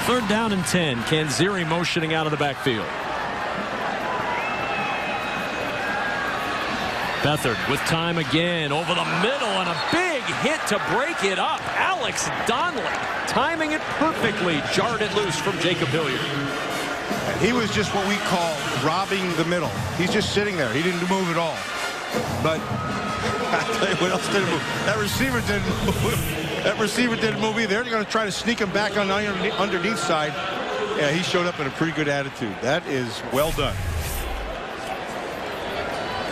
A: Third down and 10. Kanziri motioning out of the backfield. Beathard with time again over the middle, and a big hit to break it up. Alex Donnelly timing it perfectly, jarred it loose from Jacob Hilliard.
C: He was just what we call robbing the middle. He's just sitting there. He didn't move at all. But I'll tell you what else didn't move. That receiver didn't move. That receiver didn't move either. They're going to try to sneak him back on the underneath side. Yeah, he showed up in a pretty good attitude. That is well done.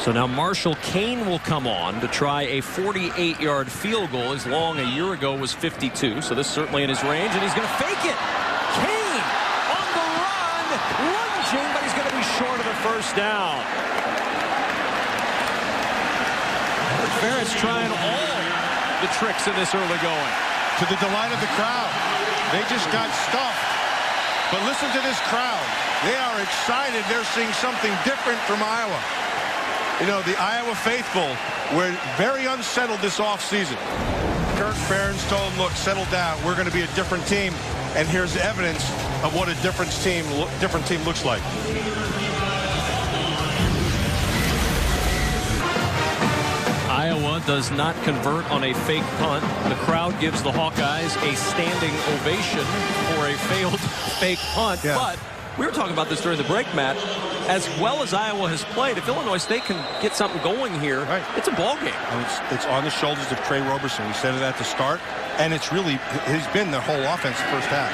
A: So now Marshall Kane will come on to try a 48-yard field goal. His long a year ago was 52, so this is certainly in his range, and he's going to fake it. Kane on the run, lunging, but he's going to be short of the first down. Ferris trying all the tricks in this early going.
C: To the delight of the crowd. They just got stuffed. But listen to this crowd. They are excited. They're seeing something different from Iowa. You know, the Iowa faithful were very unsettled this offseason. Kirk Ferentz told them, look, settle down. We're going to be a different team. And here's evidence of what a different team looks like.
A: Iowa does not convert on a fake punt. The crowd gives the Hawkeyes a standing ovation for a failed fake punt. Yeah. But we were talking about this during the break, Matt. As well as Iowa has played, if Illinois State can get something going here, right, it's a ball game.
C: And it's on the shoulders of Trey Roberson. We said it at the start, and it's really, he's been the whole offense the first half.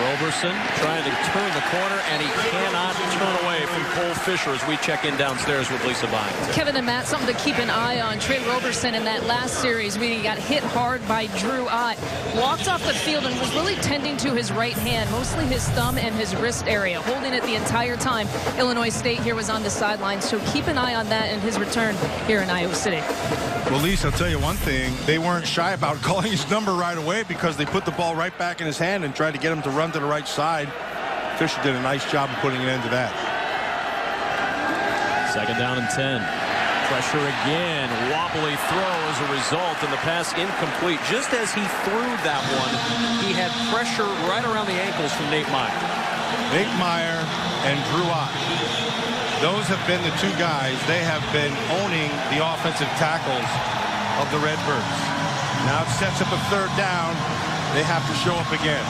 A: Roberson trying to turn the corner, and he cannot turn away from Cole Fisher as we check in downstairs with Lisa Bynes.
D: Kevin and Matt, something to keep an eye on. Trey Roberson in that last series, meaning he got hit hard by Drew Ott, walked off the field and was really tending to his right hand, mostly his thumb and his wrist area, holding it the entire time. Illinois State here was on the sideline, so keep an eye on that in his return here in Iowa City.
C: Well, Lisa, I'll tell you one thing. They weren't shy about calling his number right away because they put the ball right back in his hand and tried to get him to run to the right side. Fisher did a nice job of putting an end to that.
A: Second down and 10. Pressure again. Wobbly throw as a result, and the pass incomplete. Just as he threw that one, he had pressure right around the ankles from Nate Meyer.
C: Nate Meyer and Drew Ott. Those have been the two guys. They have been owning the offensive tackles of the Redbirds. Now it sets up a third down. They have to show up again.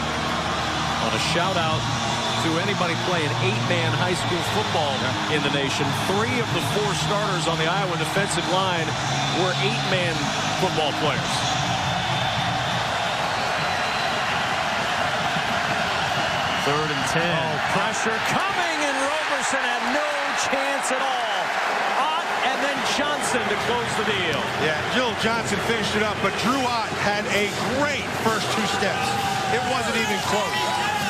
A: On a shout out to anybody playing 8-man high school football in the nation, 3 of the 4 starters on the Iowa defensive line were 8-man football players. Third and 10. Oh, pressure coming, and Roberson had no chance at all. Ott and then Johnson to close the deal.
C: Yeah, Jill Johnson finished it up, but Drew Ott had a great first 2 steps. It wasn't even close.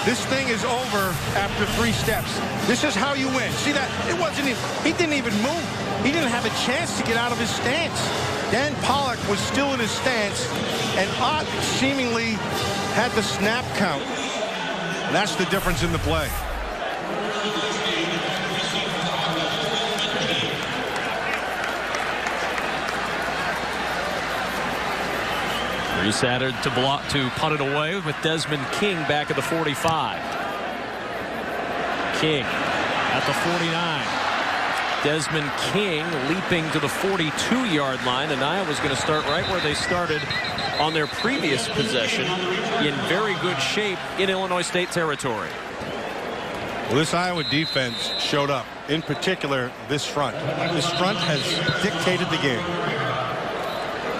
C: This thing is over after 3 steps. This is how you win. See that? It wasn't even, he didn't even move. He didn't have a chance to get out of his stance. Dan Pollock was still in his stance, and Ott seemingly had the snap count. And that's the difference in the play.
A: Resetted to punt it away with Desmond King back at the 45. King at the 49. Desmond King leaping to the 42-yard line, and Iowa's going to start right where they started on their previous possession, in very good shape in Illinois State territory.
C: Well, this Iowa defense showed up, in particular this front. This front has dictated the game.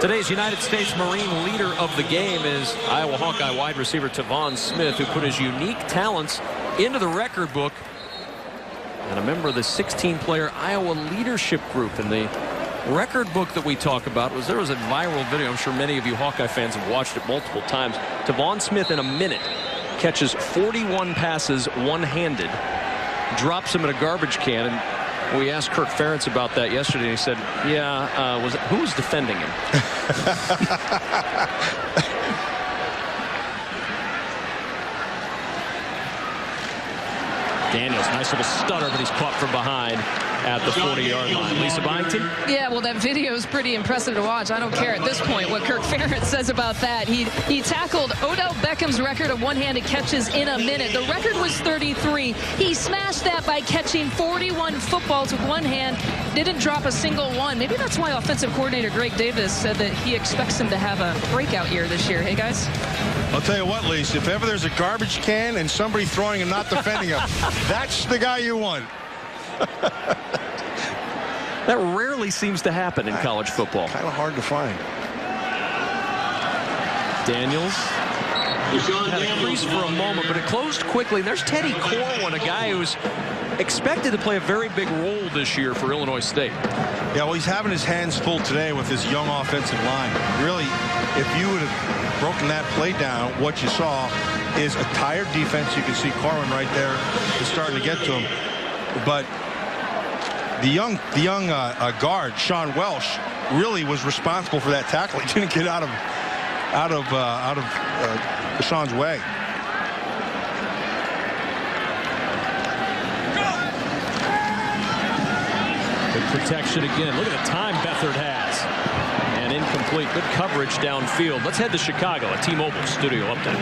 A: Today's United States Marine leader of the game is Iowa Hawkeye wide receiver Tavon Smith, who put his unique talents into the record book, and a member of the 16-player Iowa leadership group in the record book that we talk about there was a viral video. I'm sure many of you Hawkeye fans have watched it multiple times. Devon Smith in a minute catches 41 passes one-handed, drops them in a garbage can, and we asked Kirk Ferentz about that yesterday, and he said, yeah, who was defending him? Daniels, nice little stutter, but he's caught from behind at the 40-yard line. Lisa Byington?
D: Yeah, well, that video is pretty impressive to watch. I don't care at this point what Kirk Ferentz says about that. He tackled Odell Beckham's record of one-handed catches in a minute. The record was 33. He smashed that by catching 41 footballs with one hand. Didn't drop a single one. Maybe that's why offensive coordinator Greg Davis said that he expects him to have a breakout year this year. Hey, guys?
B: I'll tell you what, Lisa, if ever there's a garbage can and somebody throwing and not defending him, that's the guy you want.
A: That rarely seems to happen in college football.
B: Kind of hard to find.
A: Daniels had a crease for a moment, but it closed quickly. There's Teddy Corwin, a guy who's expected to play a very big role this year for Illinois State.
C: Yeah, well, he's having his hands full today with his young offensive line. Really, if you would have broken that play down, what you saw is a tired defense. You can see Corwin right there is starting to get to him. But the young guard, Sean Welsh, really was responsible for that tackle. He didn't get out of Sean's way.
A: Good protection again. Look at the time Beathard has. And incomplete. Good coverage downfield. Let's head to Chicago at T-Mobile Studio Update.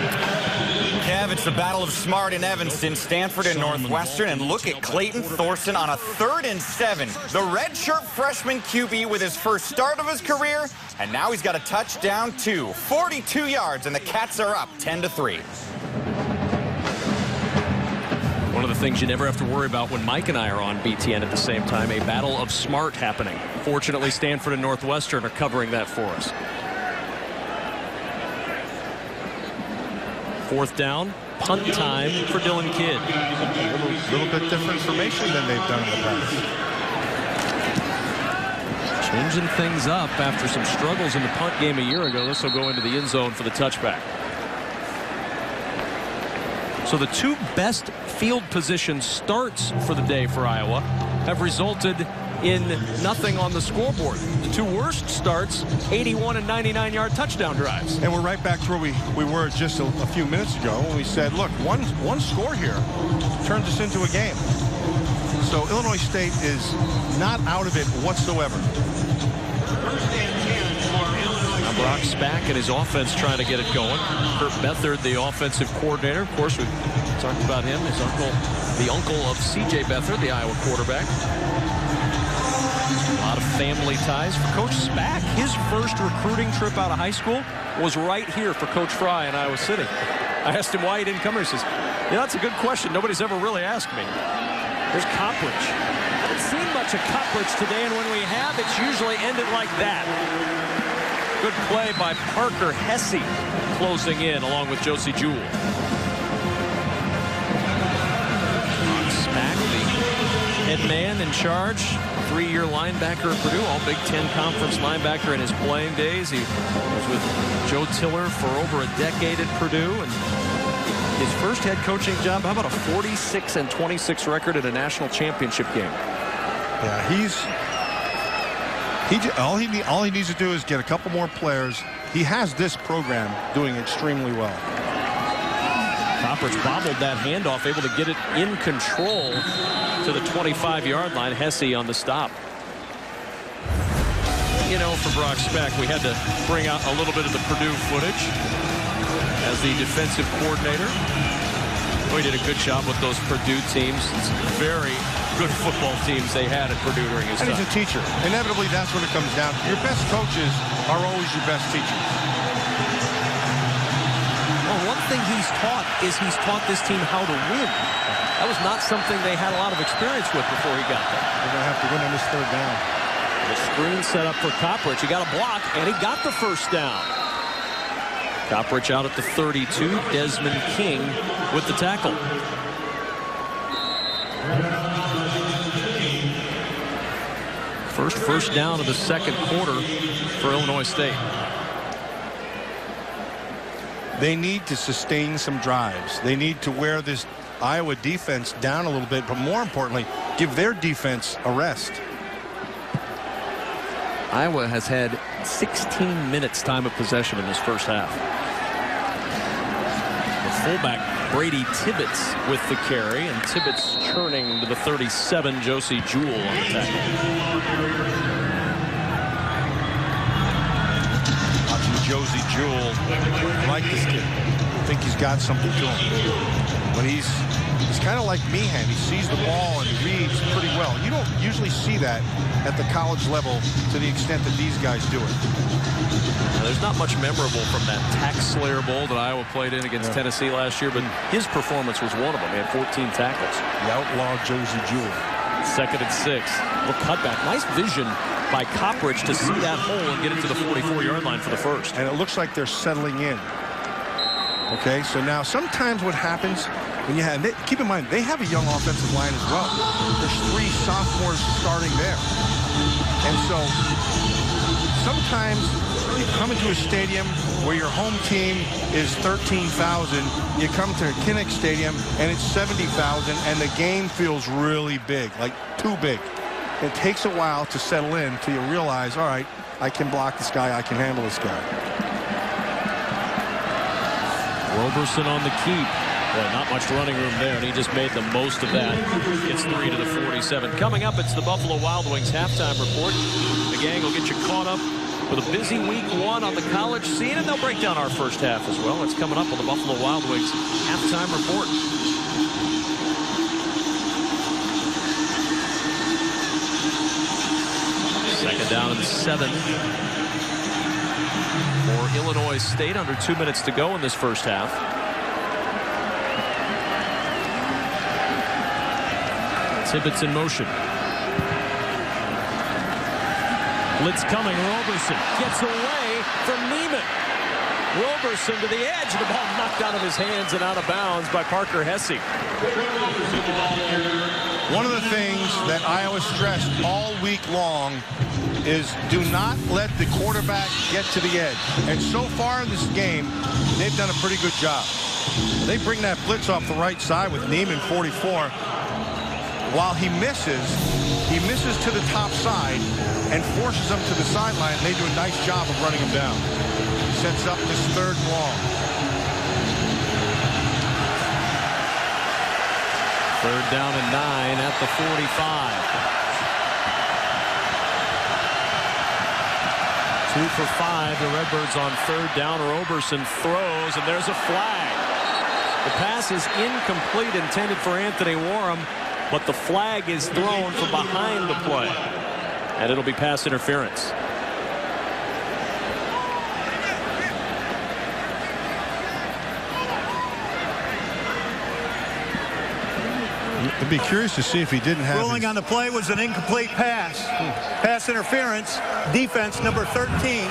H: Kev, it's the battle of Smart and Evanston, Stanford and Northwestern, and look at Clayton Thorson on a 3rd and 7. The redshirt freshman QB with his first start of his career, and now he's got a touchdown too. 42 yards, and the Cats are up 10-3.
A: One of the things you never have to worry about when Mike and I are on BTN at the same time, a battle of smart happening. Fortunately, Stanford and Northwestern are covering that for us. 4th down, punt time for Dylan Kidd.
C: A little bit different formation than they've done in the past.
A: Changing things up after some struggles in the punt game a year ago. This will go into the end zone for the touchback. So the 2 best field position starts for the day for Iowa have resulted in nothing on the scoreboard. The 2 worst starts, 81 and 99-yard touchdown drives.
C: And we're right back to where we were just a few minutes ago when we said, look, one score here turns us into a game. So Illinois State is not out of it whatsoever.
A: Now Brock Spack and his offense trying to get it going. Kurt Beathard, the offensive coordinator. Of course, we've talked about him, his uncle, the uncle of C.J. Beathard, the Iowa quarterback. A lot of family ties for Coach Spack. His first recruiting trip out of high school was right here for Coach Fry in Iowa City. I asked him why he didn't come here. He says, yeah, that's a good question. Nobody's ever really asked me. There's Coppridge. Haven't seen much of Coppridge today, and when we have, it's usually ended like that. Good play by Parker Hesse closing in along with Josie Jewell. Spack, the head man in charge. 3-year linebacker at Purdue, all Big Ten Conference linebacker in his playing days. He was with Joe Tiller for over a decade at Purdue, and his first head coaching job, how about a 46-26 record at a national championship game?
C: Yeah, all he needs to do is get a couple more players. He has this program doing extremely well.
A: Coppridge bobbled that handoff, able to get it in control to the 25-yard line. Hesse on the stop. You know, for Brock Spack, we had to bring out a little bit of the Purdue footage as the defensive coordinator. We did a good job with those Purdue teams. It's very good football teams they had at Purdue during his time.
C: And he's a teacher. Inevitably, that's what it comes down to. Your best coaches are always your best teachers.
A: Well, one thing he's taught this team how to win. That was not something they had a lot of experience with before he got there.
C: They're going to have to win on this 3rd down.
A: The screen set up for Coppridge. He got a block, and he got the first down. Coppridge out at the 32. Desmond King with the tackle. First down of the second quarter for Illinois State.
C: They need to sustain some drives. They need to wear this Iowa defense down a little bit, but more importantly, give their defense a rest.
A: Iowa has had 16 minutes time of possession in this first half. The fullback Brady Tibbetts with the carry, and Tibbetts churning to the 37, Josie Jewell on the tackle.
C: Watching Josie Jewell, I like this kid. I think he's got something to him. But he's kind of like Meehan. He sees the ball and reads pretty well. You don't usually see that at the college level to the extent that these guys do it.
A: Now, there's not much memorable from that Tax Slayer Bowl that Iowa played in against Tennessee last year, but his performance was one of them. He had 14 tackles.
C: The outlaw Josie Jewell.
A: 2nd and 6. Little cutback. Nice vision by Coppridge to see that hole and get it to the 44-yard line for the first.
C: And it looks like they're settling in. Okay, so now sometimes what happens when you have, keep in mind, they have a young offensive line as well. There's 3 sophomores starting there. And so sometimes you come into a stadium where your home team is 13,000. You come to Kinnick Stadium and it's 70,000, and the game feels really big, like too big. It takes a while to settle in until you realize, all right, I can block this guy, I can handle this guy.
A: Roberson on the keep. Well, not much running room there, and he just made the most of that. It's 3 to the 47. Coming up, it's the Buffalo Wild Wings halftime report. The gang will get you caught up with a busy week 1 on the college scene, and they'll break down our first half as well. It's coming up on the Buffalo Wild Wings halftime report. Second down and 7 for Illinois State. Under 2 minutes to go in this first half. Tibbetts in motion. Blitz coming. Roberson gets away from Neiman. Roberson to the edge. The ball knocked out of his hands and out of bounds by Parker Hesse.
C: One of the things that Iowa stressed all week long is do not let the quarterback get to the edge. And so far in this game, they've done a pretty good job. They bring that blitz off the right side with Neiman 44. While he misses to the top side and forces them to the sideline. They do a nice job of running him down. Sets up this 3rd and long.
A: 3rd down and 9 at the 45. 2 for 5. The Redbirds on 3rd down. Roberson throws, and there's a flag. The pass is incomplete, intended for Anthony Warham, but the flag is thrown from behind the play, and it'll be pass interference.
C: I'd be curious to see if he didn't have
F: ruling on the play was an incomplete pass. Pass interference. Defense number 13.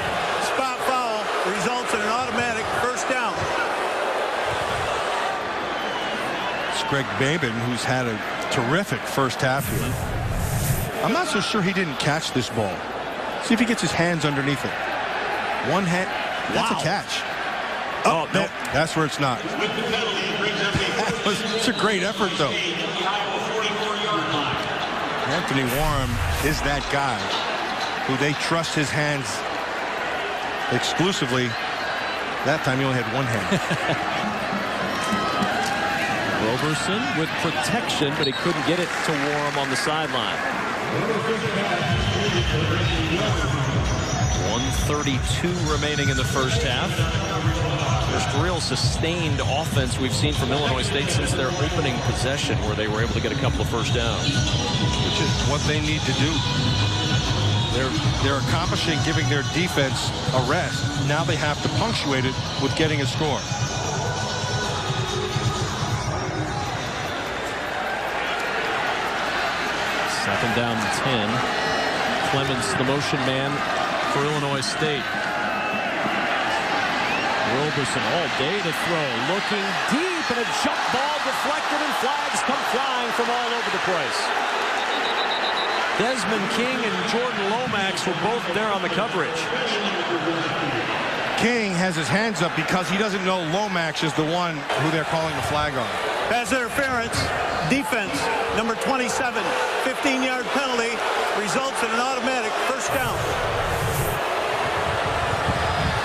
F: Spot foul results in an automatic first down.
C: It's Greg Babin, who's had a terrific first half here. I'm not so sure he didn't catch this ball. See if he gets his hands underneath it. One hand. That's a catch.
A: Oh, no.
C: That's where it's not. It's a great effort, though. Anthony Warham is that guy who they trust his hands exclusively. That time he only had one hand.
A: Roberson with protection, but he couldn't get it to Warham on the sideline. 1:32 remaining in the first half. First real sustained offense we've seen from Illinois State since their opening possession, where they were able to get a couple of first downs.
C: Which is what they need to do. They're accomplishing giving their defense a rest. Now they have to punctuate it with getting a score.
A: Second down and 10. Clemens, the motion man for Illinois State. Roberson all day to throw, looking deep, and a jump ball deflected, and flags come flying from all over the place. Desmond King and Jordan Lomax were both there on the coverage.
C: King has his hands up because he doesn't know Lomax is the one who they're calling the flag on.
F: Pass interference, defense, number 27, 15-yard penalty, results in an automatic first down.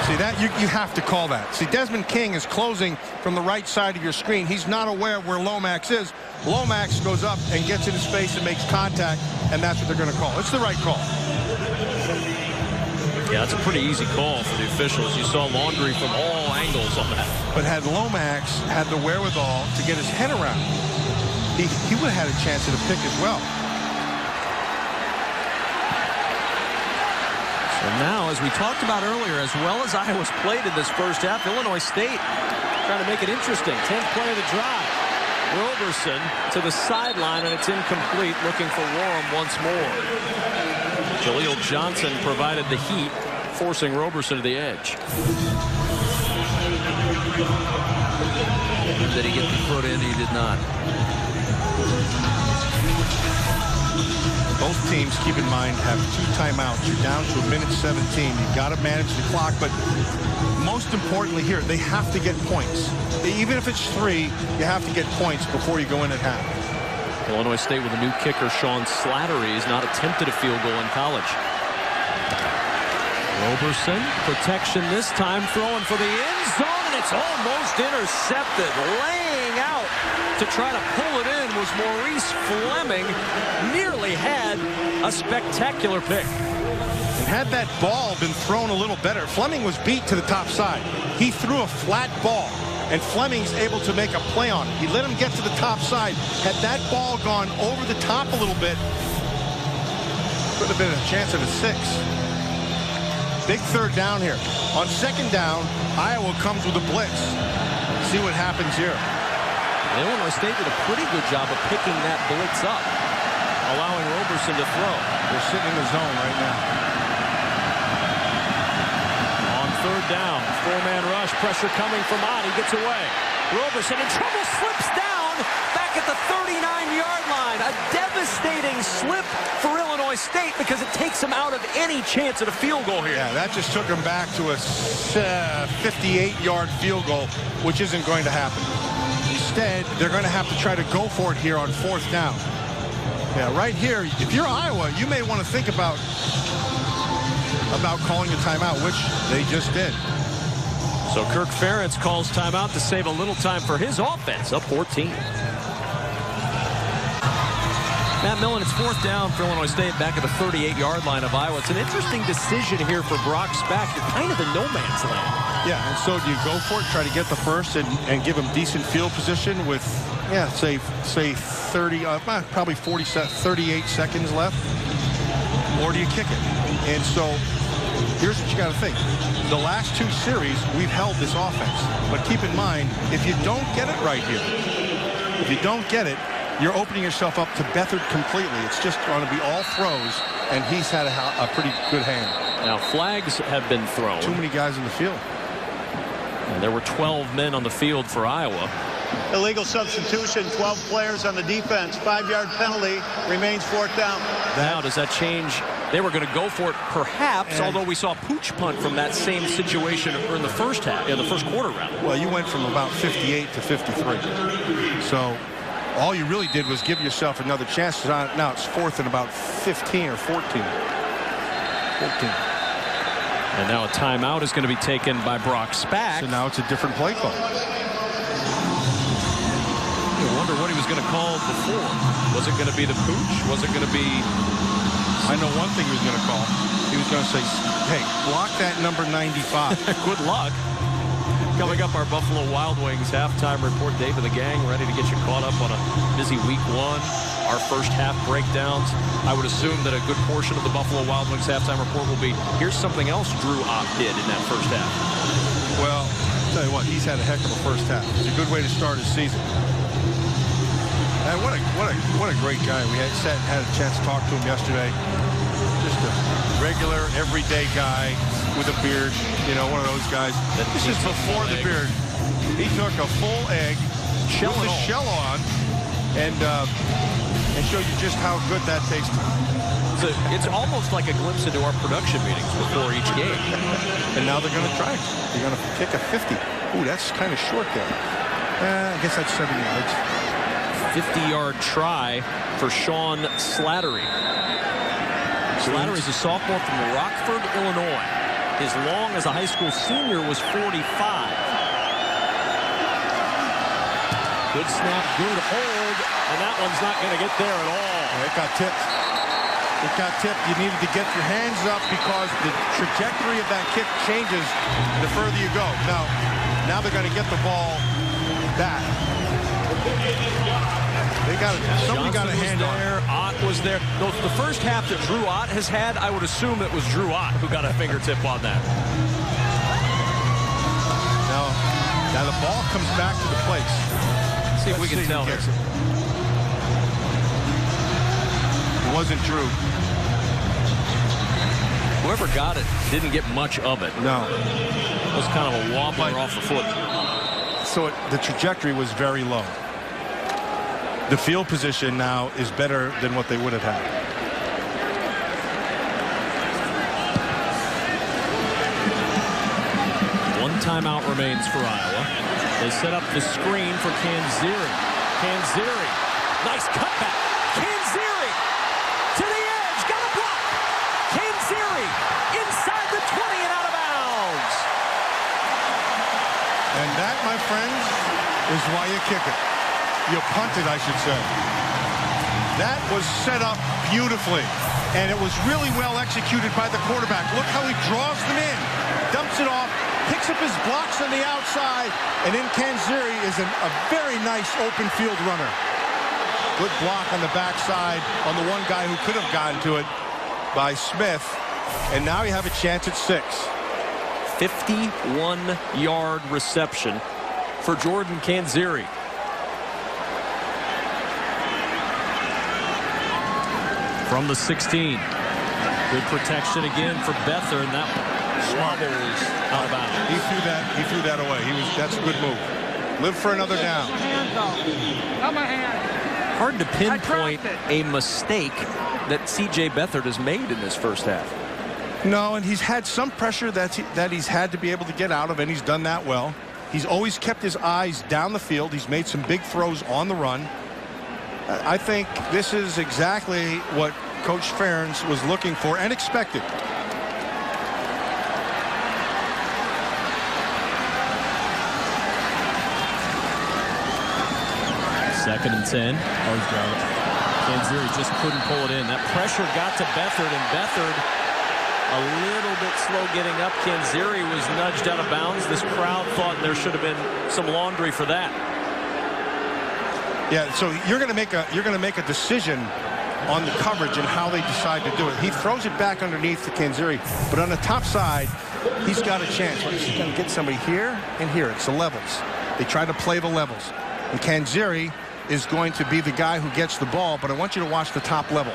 C: See, that you have to call that. See, Desmond King is closing from the right side of your screen. He's not aware of where Lomax is. Lomax goes up and gets into space and makes contact, and that's what they're going to call. It's the right call.
A: Yeah, it's a pretty easy call for the officials. You saw laundry from all angles on that.
C: But had Lomax had the wherewithal to get his head around, he would have had a chance at a pick as well.
A: So now, as we talked about earlier, as well as Iowa's played in this first half, Illinois State trying to make it interesting. 10th play of the drive. Roberson to the sideline, and it's incomplete. Looking for Warham once more. Jaleel Johnson provided the heat, forcing Roberson to the edge.
K: Did he get the foot in? He did not.
C: Both teams, keep in mind, have 2 timeouts. You're down to 1:17. You've got to manage the clock, but most importantly here, they have to get points. Even if it's 3, you have to get points before you go in at half.
A: Illinois State with a new kicker, Sean Slattery, has not attempted a field goal in college. Roberson, protection this time, throwing for the end zone, and it's almost intercepted. Laying out to try to pull it in was Maurice Fleming. Nearly had a spectacular pick.
C: And had that ball been thrown a little better, Fleming was beat to the top side. He threw a flat ball, and Fleming's able to make a play on it. He let him get to the top side. Had that ball gone over the top a little bit, could have been a chance of a 6. Big third down here. On second down, Iowa comes with a blitz. See what happens here.
A: Illinois State did a pretty good job of picking that blitz up, allowing Roberson to throw.
C: They're sitting in the zone right now.
A: On third down, 4-man rush, pressure coming from Ott. He gets away. Roberson in trouble, slips down back at the 39-yard line. A devastating slip for Illinois State because it takes them out of any chance at a field goal here.
C: Yeah, that just took them back to a 58-yard field goal, which isn't going to happen. Instead, they're going to have to try to go for it here on 4th down. Yeah, right here, if you're Iowa, you may want to think about calling a timeout, which they just did.
A: So Kirk Ferentz calls timeout to save a little time for his offense, up 14. Matt Millen, it's 4th down for Illinois State back at the 38-yard line of Iowa. It's an interesting decision here for Brock Spack. You're kind of in no man's land.
C: Yeah, and so do you go for it, try to get the first and give him decent field position with, yeah, say 30, probably 38 seconds left, or do you kick it? And so here's what you got to think. The last 2 series, we've held this offense. But keep in mind, if you don't get it right here, if you don't get it, you're opening yourself up to Beathard completely. It's just going to be all throws, and he's had a pretty good hand.
A: Now, flags have been thrown.
C: Too many guys in the field.
A: And there were 12 men on the field for Iowa.
F: Illegal substitution, 12 players on the defense, 5-yard penalty, remains 4th down.
A: Now, does that change? They were going to go for it, perhaps, although we saw a pooch punt from that same situation in the first half, in the first quarter round.
C: Well, you went from about 58 to 53. So all you really did was give yourself another chance. Now it's 4th and about 15 or 14. 14.
A: And now a timeout is going to be taken by Brock Spack.
C: So now it's a different play call.
A: I wonder what he was going to call before. Was it going to be the pooch? Was it going to be...
C: I know one thing he was going to call. He was going to say, hey, block that number 95.
A: Good luck. Coming up, our Buffalo Wild Wings halftime report. Dave and the gang ready to get you caught up on a busy week 1. Our first half breakdowns. I would assume that a good portion of the Buffalo Wild Wings halftime report will be, here's something else Drew Ott did in that first half.
C: Well, I'll tell you what, he's had a heck of a first half. It's a good way to start his season. And what a great guy. We had a chance to talk to him yesterday. Just a regular, everyday guy with a beard. You know, one of those guys. This is before the beard. He took a full egg, with the shell on, and and show you just how good that tastes.
A: It's almost like a glimpse into our production meetings before each game.
C: And now they're going to try it. They're going to kick a 50. Ooh, that's kind of short there. I guess that's 7 yards.
A: 50-yard try for Sean Slattery. Slattery's a sophomore from Rockford, Illinois. His long as a high school senior was 45. Good snap, good hold, and that one's not going to get there at all.
C: It got tipped. It got tipped. You needed to get your hands up because the trajectory of that kick changes the further you go. Now they're going to get the ball back. Somebody got a hand on it.
A: Ott was there. The first half that Drew Ott has had, I would assume it was Drew Ott who got a fingertip on that.
C: Now the ball comes back to the place.
A: See if we can tell here.
C: It wasn't Drew.
A: Whoever got it didn't get much of it.
C: No.
A: It was kind of a wobbler off the foot.
C: So the trajectory was very low. The field position now is better than what they would have had.
A: One timeout remains for Iowa. They set up the screen for Kanziri. Kanziri, nice cutback. Kanziri to the edge, got a block. Kanziri inside the 20 and out of bounds.
C: And that, my friends, is why you kick it. You punt it, I should say. That was set up beautifully, and it was really well executed by the quarterback. Look how he draws them in, dumps it off, picks up his blocks on the outside, and then Kanziri is a very nice open field runner. Good block on the backside on the one guy who could have gotten to it by Smith, and now you have a chance at 6.
A: 51-yard reception for Jordan Kanziri. From the 16. Good protection again for Beathard, and that wobbles out of bounds.
C: He threw that away. That's a good move. Live for another down.
A: Hard to pinpoint a mistake that C.J. Beathard has made in this first half.
C: No, and he's had some pressure that he's had to be able to get out of, and he's done that well. He's always kept his eyes down the field. He's made some big throws on the run. I think this is exactly what Coach Ferentz was looking for and expected.
A: Second and 10. Kanziri just couldn't pull it in. That pressure got to Beathard, and Beathard a little bit slow getting up. Kanziri was nudged out of bounds. This crowd thought there should have been some laundry for that.
C: Yeah, so you're going to make a decision on the coverage and how they decide to do it. He throws it back underneath to Kanziri, but on the top side, he's got a chance. He's going to get somebody here and here. It's the levels. They try to play the levels. And Kanziri is going to be the guy who gets the ball, but I want you to watch the top level.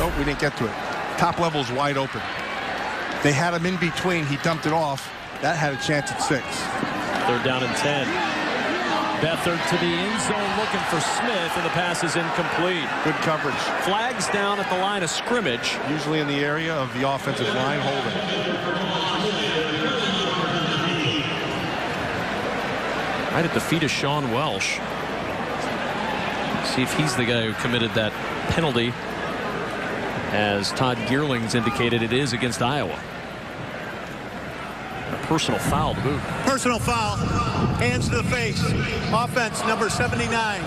C: Oh, we didn't get to it. Top level is wide open. They had him in between. He dumped it off. That had a chance at 6.
A: Third down and 10. Beathard to the end zone looking for Smith, and the pass is incomplete.
C: Good coverage.
A: Flags down at the line of scrimmage.
C: Usually in the area of the offensive line holding.
A: Right at the feet of Sean Welsh. See if he's the guy who committed that penalty. As Todd Gearlings indicated, it is against Iowa. A personal foul to boot.
F: Personal foul. Hands to the face. Offense number 79.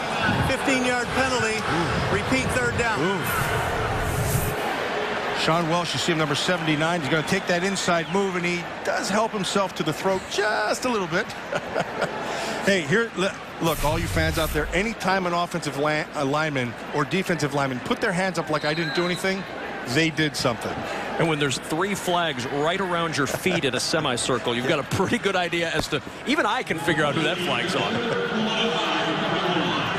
F: 15-yard penalty. Repeat third down.
C: Sean Welsh, you see him, number 79. He's going to take that inside move, and he does help himself to the throat just a little bit. Hey, here, look, all you fans out there, anytime an offensive lineman or defensive lineman put their hands up like I didn't do anything, they did something.
A: And when there's 3 flags right around your feet in a semicircle, you've got a pretty good idea as to, even I can figure out who that flag's on.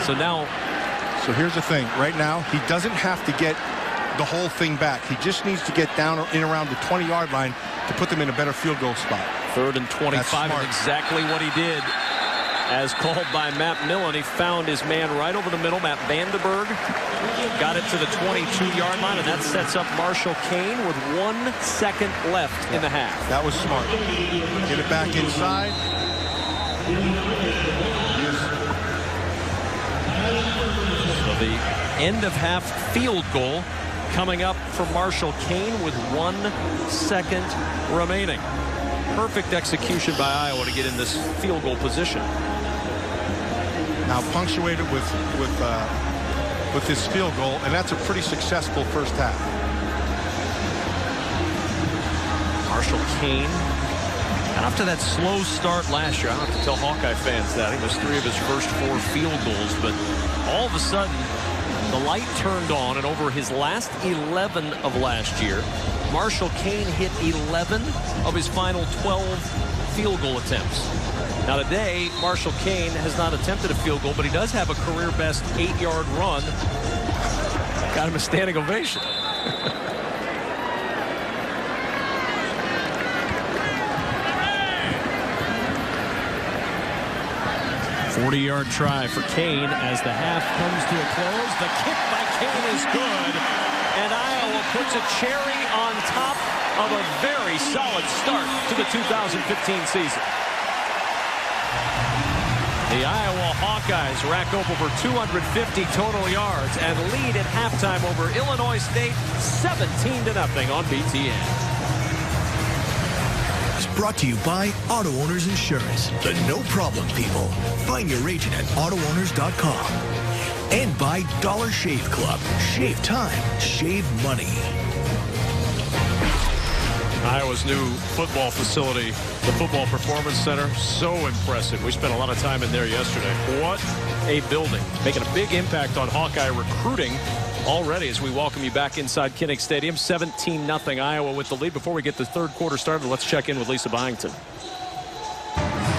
A: So
C: here's the thing. Right now, he doesn't have to get the whole thing back. He just needs to get down in around the 20-yard line to put them in a better field goal spot.
A: 3rd and 25 is exactly what he did. as called by Matt Millen. He found his man right over the middle, Matt Vandenberg. Got it to the 22-yard line, and that sets up Marshall Kane with 1 second left in the half.
C: That was smart. Get it back inside.
A: So the end of half field goal coming up for Marshall Kane with 1 second remaining. Perfect execution by Iowa to get in this field goal position.
C: Now punctuated with this field goal, and that's a pretty successful first half.
A: Marshall Kane, and after that slow start last year, I don't have to tell Hawkeye fans that. He missed 3 of his first 4 field goals, but all of a sudden, the light turned on, and over his last 11 of last year, Marshall Kane hit 11 of his final 12 field goal attempts. Now today, Marshall Kane has not attempted a field goal, but he does have a career-best 8-yard run. Got him a standing ovation. 40-yard try for Kane as the half comes to a close. The kick by Kane is good, and Iowa puts a cherry on top of a very solid start to the 2015 season. The Iowa Hawkeyes rack up over 250 total yards and lead at halftime over Illinois State 17-0 on BTN.
G: Brought to you by Auto Owners Insurance, the no-problem people. Find your agent at AutoOwners.com. And by Dollar Shave Club. Shave time, shave money.
A: Iowa's new football facility, the Football Performance Center, so impressive. We spent a lot of time in there yesterday. What a building. Making a big impact on Hawkeye recruiting already as we welcome you back inside Kinnick Stadium. 17-0 Iowa with the lead. Before we get the third quarter started, let's check in with Lisa Byington.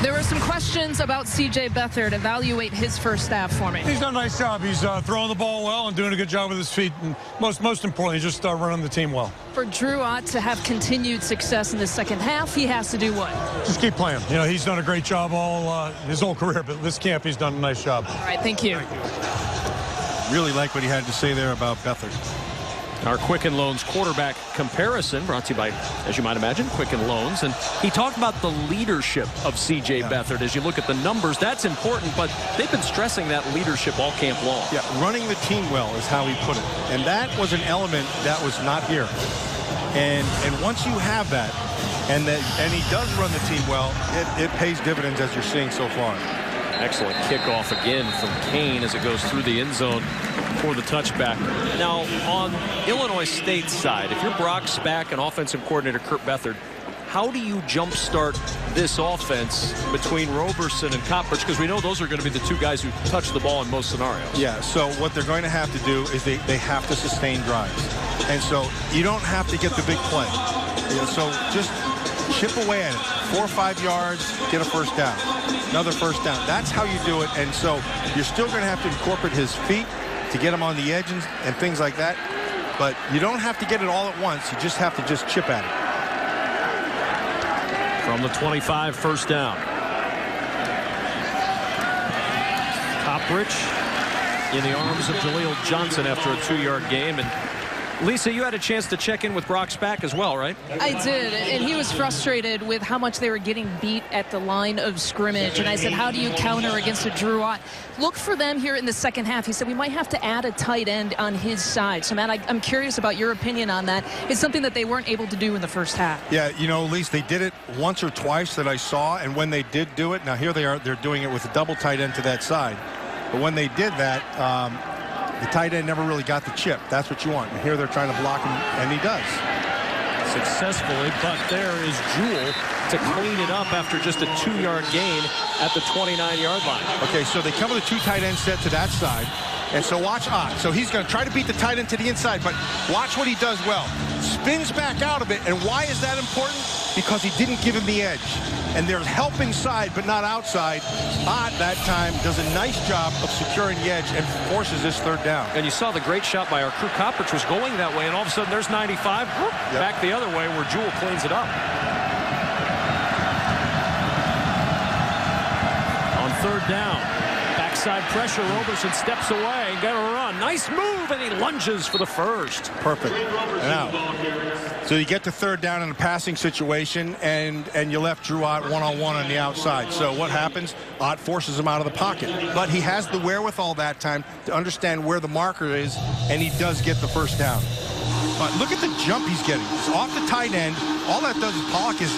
D: There were some questions about C.J. Beathard. Evaluate his first half for me.
L: He's done a nice job. He's throwing the ball well and doing a good job with his feet. And most importantly, just running the team well.
D: For Drew Ott to have continued success in the second half, he has to do what?
L: Just keep playing. You know, he's done a great job his whole career, but this camp he's done a nice job.
D: All right, thank you.
C: Really like what he had to say there about Beathard.
A: Our Quicken Loans quarterback comparison brought to you by, as you might imagine, Quicken Loans. And he talked about the leadership of C.J. Beathard. As you look at the numbers, that's important, but they've been stressing that leadership all camp long.
C: Yeah, running the team well is how he put it. And that was an element that was not here. And once you have that, and he does run the team well, it pays dividends as you're seeing so far.
A: Excellent kickoff again from Kane as it goes through the end zone for the touchback. Now, on Illinois State's side, if you're Brock Spack and offensive coordinator Kurt Beathard, how do you jumpstart this offense between Roberson and Coppridge? Because we know those are going to be the two guys who touch the ball in most scenarios.
C: Yeah, so what they're going to have to do is they have to sustain drives. And so you don't have to get the big play. You know, so just chip away at it. 4 or 5 yards, get a first down. Another first down. That's how you do it. And so you're still going to have to incorporate his feet to get him on the edges and things like that. But you don't have to get it all at once. You just have to just chip at it.
A: From the 25, first down. Coppridge in the arms of Jaleel Johnson after a 2-yard gain. And Lisa, you had a chance to check in with Brock Spack as well, right?
D: I did, and he was frustrated with how much they were getting beat at the line of scrimmage. And I said, how do you counter against a Drew Ott? Look for them here in the second half. He said, we might have to add a tight end on his side. So, Matt, I'm curious about your opinion on that. It's something that they weren't able to do in the first half.
C: Yeah, you know, Lise, they did it once or twice that I saw, and when they did do it, now here they are, they're doing it with a double tight end to that side. But when they did that, the tight end never really got the chip. That's what you want. And here they're trying to block him, and he does.
A: Successfully, but there is Jewell to clean it up after just a 2-yard gain at the 29-yard line.
C: Okay, so they come with a 2 tight end set to that side. And so watch Ott. So he's going to try to beat the tight end to the inside, but watch what he does well. Spins back out of it, and why is that important? Because he didn't give him the edge. And there's help inside, but not outside. Ott, that time, does a nice job of securing the edge and forces this third down.
A: And you saw the great shot by our crew. Coppridge was going that way, and all of a sudden there's 95. Back the other way where Jewell cleans it up. On third down. Backside pressure. Roberson steps away. Got to run. Nice move, and he lunges for the first.
C: Perfect. Now, so you get to third down in a passing situation, and you left Drew Ott one-on-one on the outside. So what happens? Ott forces him out of the pocket. But he has the wherewithal that time to understand where the marker is, and he does get the first down. But look at the jump he's getting. It's off the tight end. All that does is Pollock is,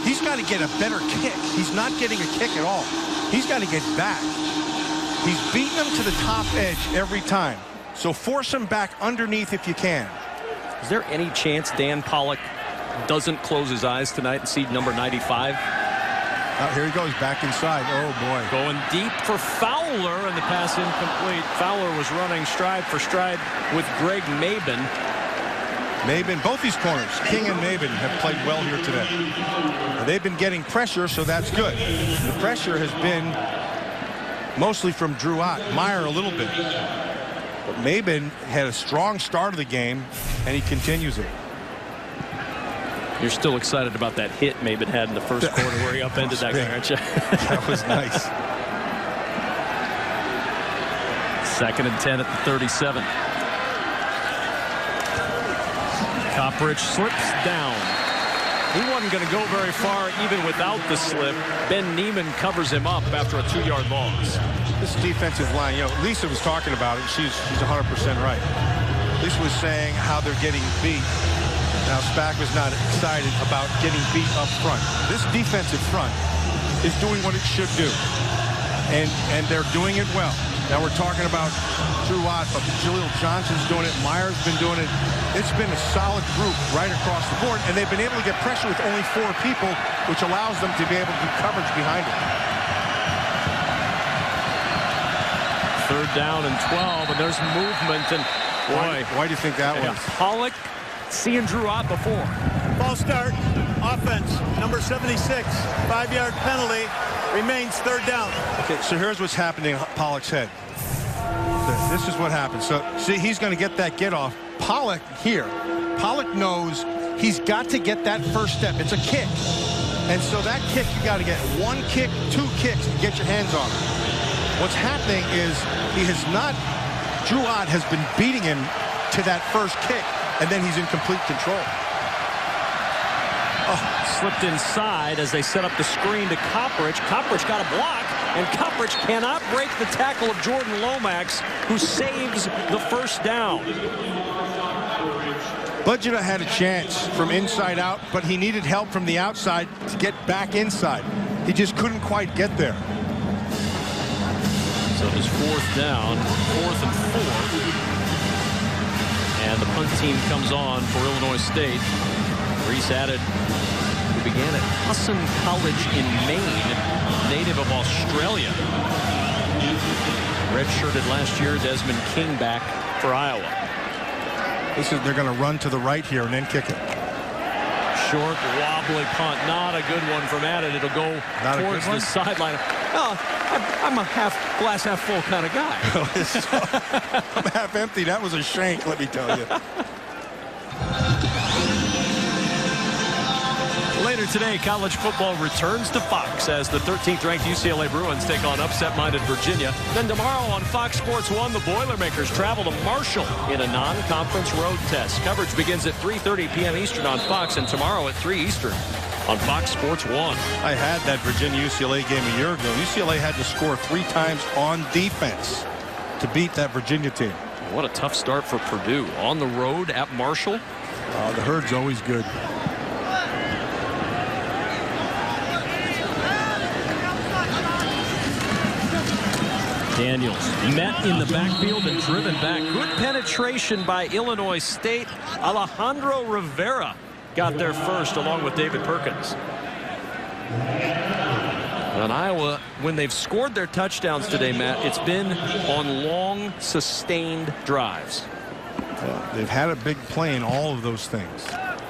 C: he's got to get a better kick. He's not getting a kick at all. He's got to get back. He's beating him to the top edge every time. So force him back underneath if you can.
A: Is there any chance Dan Pollock doesn't close his eyes tonight and see number 95?
C: Here he goes back inside. Oh, boy.
A: Going deep for Fowler, and the pass incomplete. Fowler was running stride for stride with Greg Mabin.
C: Mabin, both these corners, King and Mabin, have played well here today. They've been getting pressure, so that's good. The pressure has been mostly from Drew Ott. Meyer a little bit. But Mabin had a strong start of the game, and he continues it.
A: You're still excited about that hit Mabin had in the first quarter where he upended that guy, aren't you?
C: That was nice.
A: 2nd and 10 at the 37. Coppridge slips down. He wasn't going to go very far even without the slip. Ben Neiman covers him up after a 2-yard loss.
C: This defensive line, you know, Lisa was talking about it. She's 100% right. Lisa was saying how they're getting beat. Now, Spack was not excited about getting beat up front. This defensive front is doing what it should do. And they're doing it well. Now, we're talking about Drew Ott, but Jaleel Johnson's doing it. Meyer's been doing it. It's been a solid group right across the board, and they've been able to get pressure with only 4 people, which allows them to be able to do coverage behind it.
A: 3rd down and 12, and there's movement. And boy,
C: why do you think that was?
A: Pollock seeing Drew Ott before.
F: False start. Offense. Number 76. 5-yard penalty. Remains 3rd down.
C: Okay, so here's what's happening in Pollock's head. This is what happens. So, see, he's going to get that get off. Pollock here. Pollock knows he's got to get that first step. It's a kick. And so that kick, you got to get 1 kick, 2 kicks, and get your hands on it. What's happening is he has not, Drew Ott has been beating him to that first kick, and then he's in complete control.
A: Oh, slipped inside as they set up the screen to Coppridge. Coppridge got a block, and Coppridge cannot break the tackle of Jordan Lomax, who saves the first down.
C: Budgeta had a chance from inside out, but he needed help from the outside to get back inside. He just couldn't quite get there.
A: So it was 4th down, 4th and 4. And the punt team comes on for Illinois State. Reese added, who began at Hassan College in Maine, native of Australia. Redshirted last year, Desmond King back for Iowa.
C: They're going to run to the right here and then kick it.
A: Short, wobbly punt. Not a good one from Added. It'll go towards the sideline. Oh, I'm a glass half full kind of guy.
C: I'm half empty. That was a shank, let me tell you.
A: Later today, college football returns to Fox as the 13th ranked UCLA Bruins take on upset-minded Virginia. Then tomorrow on Fox Sports 1, the Boilermakers travel to Marshall in a non-conference road test. Coverage begins at 3:30 p.m. Eastern on Fox, and tomorrow at 3 Eastern on Fox Sports 1.
C: I had that Virginia-UCLA game a year ago. UCLA had to score 3 times on defense to beat that Virginia team.
A: What a tough start for Purdue. On the road at Marshall.
C: The herd's always good.
A: Daniels met in the backfield and driven back. Good penetration by Illinois State. Alejandro Rivera got there first along with David Perkins. On Iowa, when they've scored their touchdowns today, Matt, it's been on long, sustained drives.
C: They've had a big play in all of those things,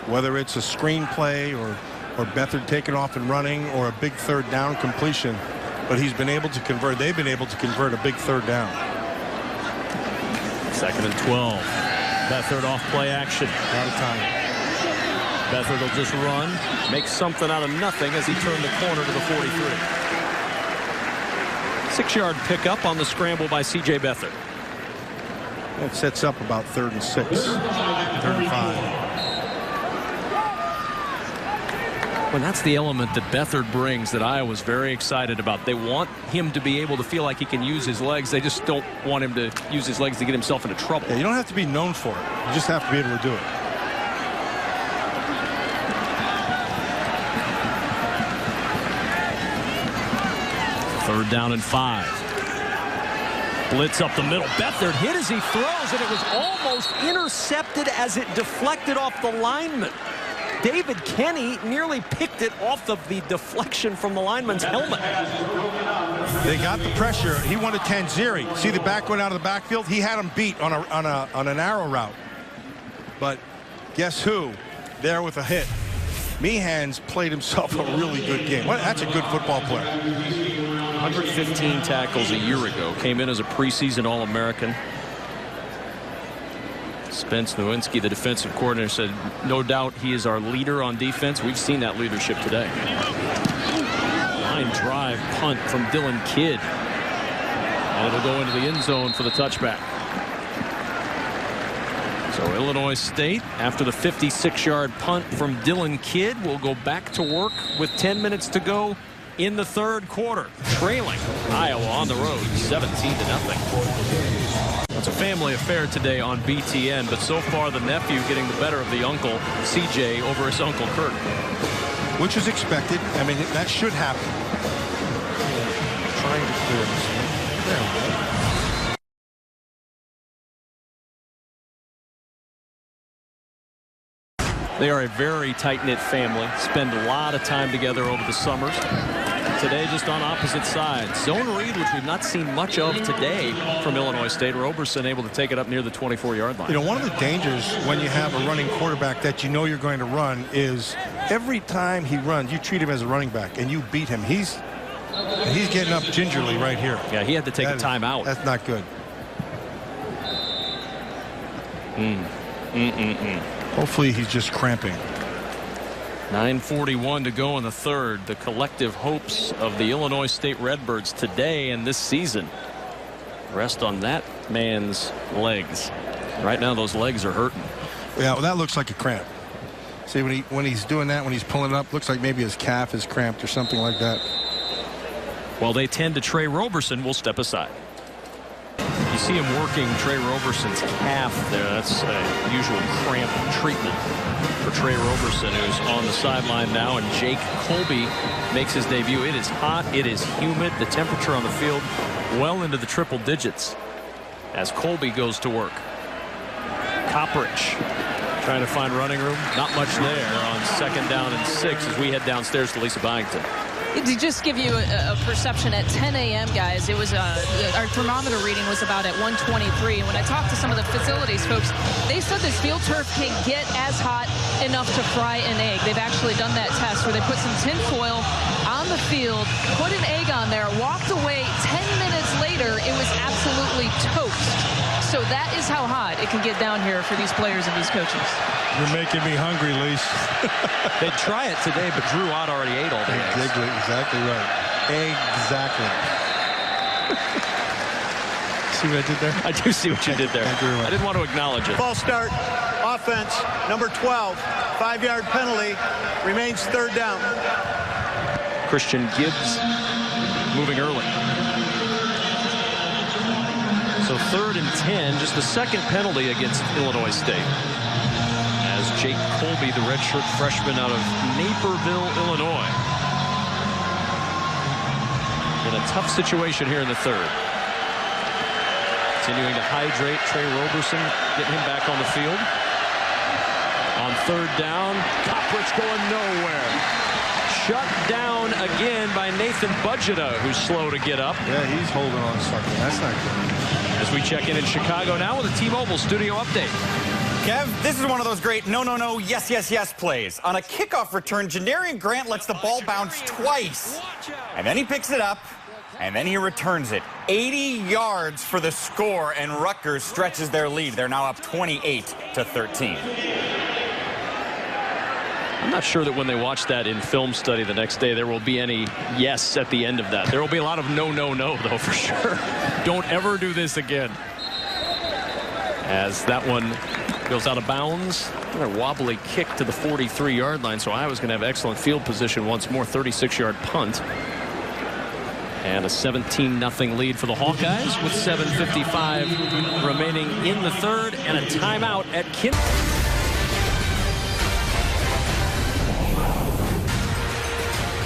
C: whether it's a screen play or Beathard taking off and running or a big 3rd down completion. But he's been able to convert. They've been able to convert a big 3rd down.
A: 2nd and 12. Beathard off play action.
C: Out of time.
A: Beathard will just run, make something out of nothing as he turned the corner to the 43. 6-yard pickup on the scramble by C.J. Beathard.
C: That sets up about 3rd and 6. 3rd and 5.
A: Well, that's the element that Beathard brings that Iowa's very excited about. They want him to be able to feel like he can use his legs. They just don't want him to use his legs to get himself into trouble.
C: Yeah, you don't have to be known for it. You just have to be able to do it.
A: Third down and 5. Blitz up the middle. Beathard hit as he throws, and it was almost intercepted as it deflected off the lineman. David Kenny nearly picked it off of the deflection from the lineman's helmet.
C: They got the pressure. He wanted Tanziri. See the back going out of the backfield? He had him beat on an arrow route. But guess who? There with a hit. Meehan's played himself a really good game. Well, that's a good football player.
A: 115 tackles a year ago. Came in as a preseason All-American. Spence Nowinski, the defensive coordinator, said no doubt he is our leader on defense. We've seen that leadership today. Line drive punt from Dylan Kidd. And it'll go into the end zone for the touchback. So Illinois State, after the 56-yard punt from Dylan Kidd, will go back to work with 10 minutes to go in the 3rd quarter. Trailing Iowa on the road 17-0. It's a family affair today on BTN, but so far the nephew getting the better of the uncle, CJ, over his uncle Kurt.
C: Which is expected. I mean, that should happen. Trying to clear this. There we go.
A: They are a very tight-knit family. Spend a lot of time together over the summers. Today just on opposite sides. Zone read, which we've not seen much of today from Illinois State. Roberson able to take it up near the 24-yard line.
C: You know, one of the dangers when you have a running quarterback that you know you're going to run is every time he runs, you treat him as a running back and you beat him. He's getting up gingerly right here.
A: Yeah, he had to take a timeout.
C: That's not good. Hopefully he's just cramping.
A: 9:41 to go in the 3rd. The collective hopes of the Illinois State Redbirds today and this season rest on that man's legs. Right now those legs are hurting.
C: Yeah, well, that looks like a cramp. See, when he's doing that, when he's pulling it up, looks like maybe his calf is cramped or something like that.
A: Well, they tend to Trey Roberson. Will step aside. You see him working Trey Roberson's calf there. That's a usual cramp treatment for Trey Roberson, who's on the sideline now, and Jake Colby makes his debut. It is hot. It is humid. The temperature on the field well into the triple digits as Colby goes to work. Kopperich trying to find running room. Not much there on 2nd down and 6 as we head downstairs to Lisa Byington.
D: To just give you a perception, at 10 a.m., guys, it was our thermometer reading was about at 123. And when I talked to some of the facilities folks, they said this field turf can't get as hot enough to fry an egg. They've actually done that test where they put some tin foil on the field, put an egg on there, walked away. 10 minutes later, it was absolutely toast. So that is how hot it can get down here for these players and these coaches.
I: You're making me hungry, Lise.
A: They'd try it today, but Drew Ott already ate all the eggs.
C: Exactly right. Exactly. See what I did there?
A: I do see what you did there.
C: Thank you very much.
A: I didn't want to acknowledge it.
F: False start. Offense, number 12. 5-yard penalty. Remains 3rd down.
A: Christian Gibbs moving early. So 3rd and 10, just the 2nd penalty against Illinois State. As Jake Colby, the redshirt freshman out of Naperville, Illinois. In a tough situation here in the 3rd. Continuing to hydrate Trey Roberson, getting him back on the field. On 3rd down, Kopperich going nowhere. Shut down again by Nathan Budgeta, who's slow to get up.
C: Yeah, he's holding on to something. That's not good.
A: As we check in Chicago now with a T-Mobile studio update.
H: Kev, this is one of those great no, yes, yes, yes plays. On a kickoff return, Janarian Grant lets the ball bounce twice. And then he picks it up, and then he returns it. 80 yards for the score, and Rutgers stretches their lead. They're now up 28-13.
A: I'm I'm not sure that when they watch that in film study the next day, there will be any yes at the end of that. There will be a lot of no, no, no, though, for sure. Don't ever do this again. As that one goes out of bounds. A wobbly kick to the 43-yard line, so Iowa's going to have excellent field position once more. 36-yard punt. And a 17-0 lead for the Hawkeyes with 7:55 remaining in the third and a timeout at Kinnick.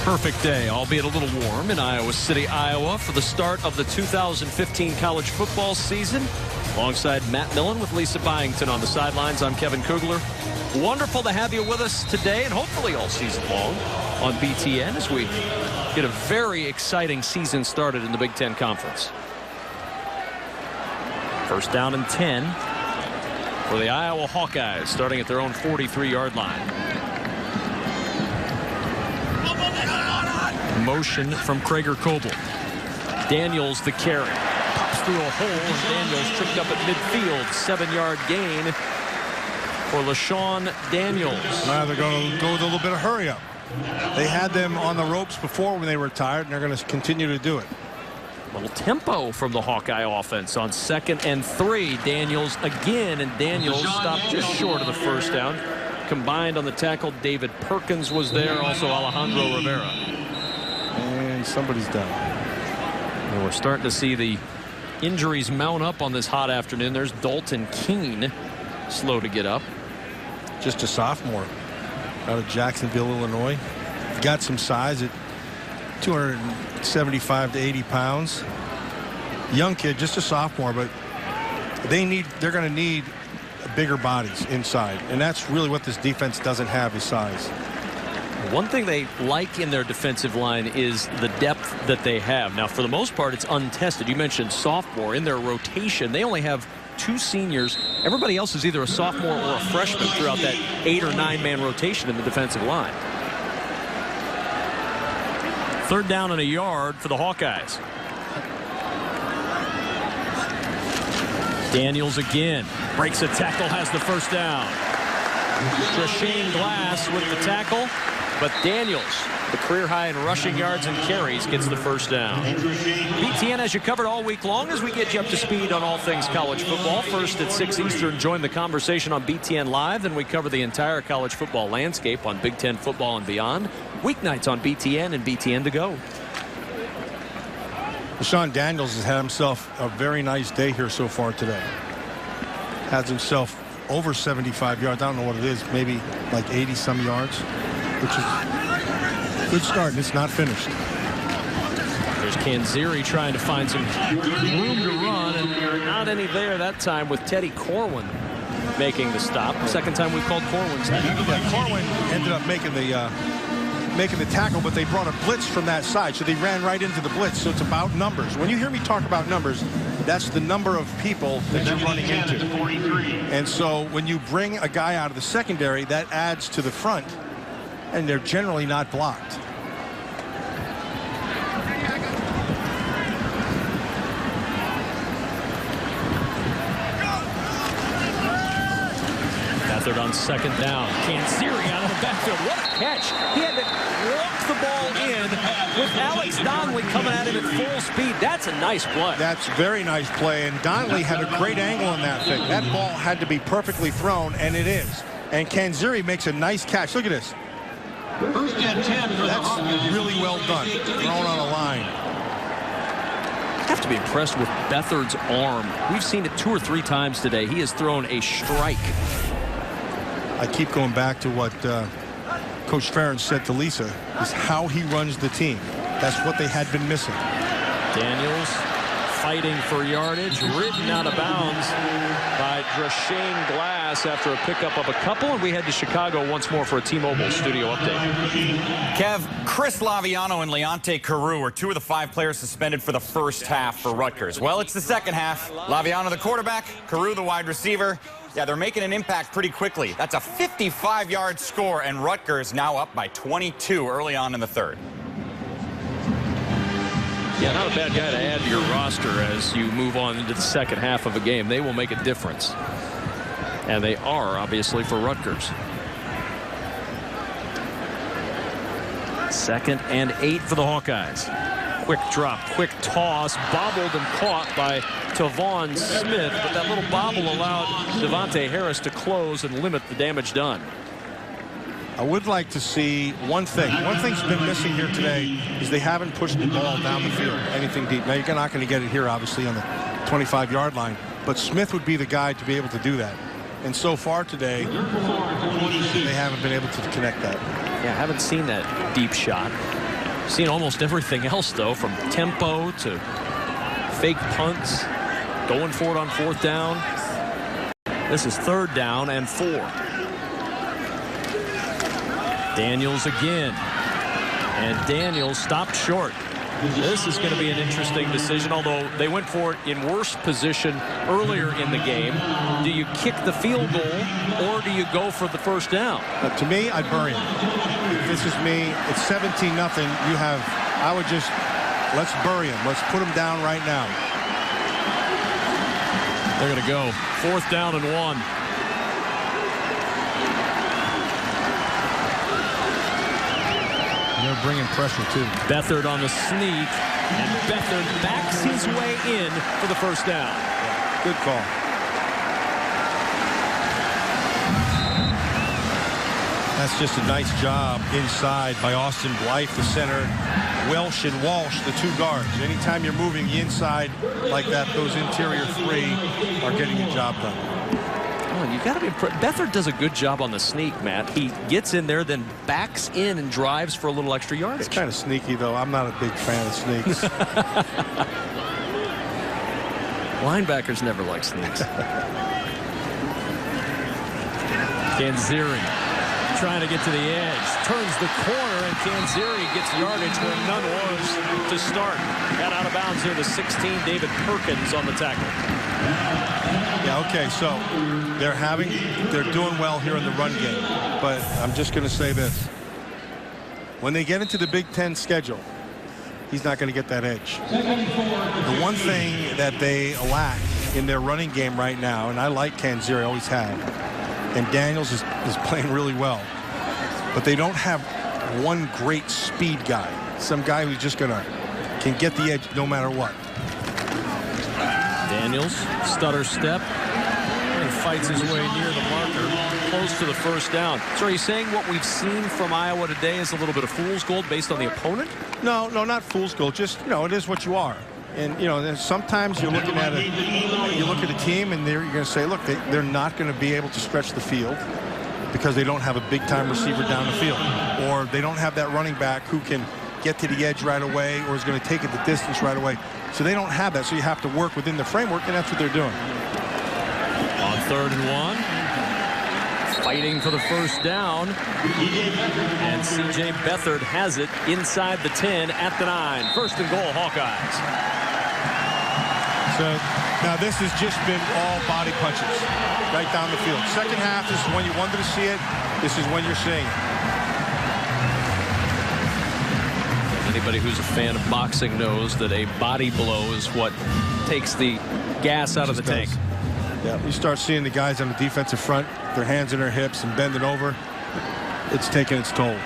A: Perfect day, albeit a little warm, in Iowa City, Iowa for the start of the 2015 college football season. Alongside Matt Millen with Lisa Byington on the sidelines, I'm Kevin Kugler. Wonderful to have you with us today and hopefully all season long on BTN as we get a very exciting season started in the Big Ten Conference. First down and 10 for the Iowa Hawkeyes, starting at their own 43-yard line. Motion from Krager Coble. Daniels the carry. Pops through a hole and Daniels tripped up at midfield. 7-yard gain for LaShawn Daniels.
C: Now they're going to go with a little bit of hurry up. They had them on the ropes before when they were tired, and they're going to continue to do it.
A: A little tempo from the Hawkeye offense on 2nd and 3. Daniels again, and Daniels stopped just short of the first down. Combined on the tackle, David Perkins was there, also Alejandro Rivera.
C: And somebody's down.
A: And we're starting to see the injuries mount up on this hot afternoon. There's Dalton Keene, slow to get up.
C: Just a sophomore out of Jacksonville, Illinois. Got some size at 275 to 80 pounds. Young kid, just a sophomore, but they're going to need bigger bodies inside, and that's really what this defense doesn't have, is size.
A: One thing they like in their defensive line is the depth that they have. Now, for the most part, it's untested. You mentioned sophomore. In their rotation, they only have 2 seniors. Everybody else is either a sophomore or a freshman throughout that 8- or 9-man rotation in the defensive line. 3rd down and a yard for the Hawkeyes. Daniels again breaks a tackle, has the first down. Drashane Glass with the tackle, but Daniels, the career high in rushing yards and carries, gets the first down. BTN has you covered all week long as we get you up to speed on all things college football. First at 6 Eastern, join the conversation on BTN Live. Then we cover the entire college football landscape on Big Ten football and beyond. Weeknights on BTN and BTN to go.
C: LaShawn Daniels has had himself a very nice day here so far today. Has himself over 75 yards. I don't know what it is, maybe like 80-some yards, which is a good start, and it's not finished.
A: There's Kanziri trying to find some room to run, and not any there that time with Teddy Corwin making the stop. Second time we've called Corwin's name.
C: Yeah, Corwin ended up making the tackle, but they brought a blitz from that side, so they ran right into the blitz. So it's about numbers. When you hear me talk about numbers, that's the number of people that you're running into. And so when you bring a guy out of the secondary, that adds to the front, and they're generally not blocked.
A: Beathard on 2nd down. Kanziri out of the backfield. What a catch. He had to walk the ball in with Alex Donnelly coming at him at full speed. That's a nice play.
C: That's a very nice play, and Donnelly had a great angle on that thing. That ball had to be perfectly thrown, and it is. And Kanziri makes a nice catch. Look at this.
J: First and 10 for
C: That's really well done. Thrown on a line.
A: I have to be impressed with Beathard's arm. We've seen it 2 or 3 times today. He has thrown a strike.
C: I keep going back to what Coach Ferentz said to Lisa, is how he runs the team. That's what they had been missing.
A: Daniels fighting for yardage, ridden out of bounds by Drashane Glass after a pickup of a couple, and we head to Chicago once more for a T-Mobile studio update.
H: Kev, Chris Laviano and Leonte Carew are 2 of the 5 players suspended for the first half for Rutgers. Well, it's the second half. Laviano the quarterback, Carew the wide receiver. Yeah, they're making an impact pretty quickly. That's a 55-yard score, and Rutgers now up by 22 early on in the third.
A: Yeah, not a bad guy to add to your roster as you move on into the second half of a game. They will make a difference. And they are, obviously, for Rutgers. 2nd and 8 for the Hawkeyes. Quick drop, quick toss, bobbled and caught by Tavon Smith, but that little bobble allowed Devontae Harris to close and limit the damage done.
C: I would like to see one thing. One thing's been missing here today is they haven't pushed the ball down the field, anything deep. Now, you're not going to get it here, obviously, on the 25-yard line, but Smith would be the guy to be able to do that. And so far today, they haven't been able to connect that.
A: Yeah, I haven't seen that deep shot. Seen almost everything else, though, from tempo to fake punts, going for it on 4th down. This is 3rd down and 4. Daniels again. And Daniels stopped short. This is going to be an interesting decision, although they went for it in worse position earlier in the game. Do you kick the field goal, or do you go for the 1st down?
C: To me, I'd bury him. If this is me, it's 17-0. I would just, let's bury him. Let's put him down right now.
A: They're going to go 4th down and 1.
C: They're bringing pressure, too.
A: Beathard on the sneak, and Beathard backs his way in for the 1st down.
C: Yeah, good call. That's just a nice job inside by Austin Blythe, the center. Welsh and Walsh, the 2 guards. Anytime you're moving the inside like that, those interior 3 are getting the job done.
A: Oh, you got to be impressed. Beathard does a good job on the sneak, Matt. He gets in there, then backs in and drives for a little extra yardage.
C: It's kind of sneaky, though. I'm not a big fan of sneaks.
A: Linebackers never like sneaks. Kanziri trying to get to the edge. Turns the corner, and Kanziri gets yardage where none was to start. Got out of bounds here, the 16, David Perkins on the tackle.
C: Yeah, okay, so they're doing well here in the run game, but I'm just going to say this. When they get into the Big Ten schedule, he's not going to get that edge. The one thing that they lack in their running game right now, and I like Kanziri, I always have, and Daniels is playing really well, but they don't have one great speed guy, some guy who's just can get the edge no matter what.
A: Daniels, stutter step, and fights his way near the marker, close to the 1st down. So are you saying what we've seen from Iowa today is a little bit of fool's gold based on the opponent?
C: No, not fool's gold. Just, it is what you are. And, sometimes you're looking at you look at a team and you're going to say, look, they're not going to be able to stretch the field because they don't have a big-time receiver down the field. Or they don't have that running back who can get to the edge right away or is going to take it the distance right away. So they don't have that, so you have to work within the framework, and that's what they're doing.
A: On 3rd and 1, fighting for the 1st down, and C.J. Beathard has it inside the 10 at the 9. 1st and goal, Hawkeyes.
C: So now this has just been all body punches right down the field. Second half, this is when you wanted to see it. This is when you're seeing it.
A: Anybody who's a fan of boxing knows that a body blow is what takes the gas out of the tank.
C: Yeah, you start seeing the guys on the defensive front, their hands in their hips and bending over. It's taking its toll.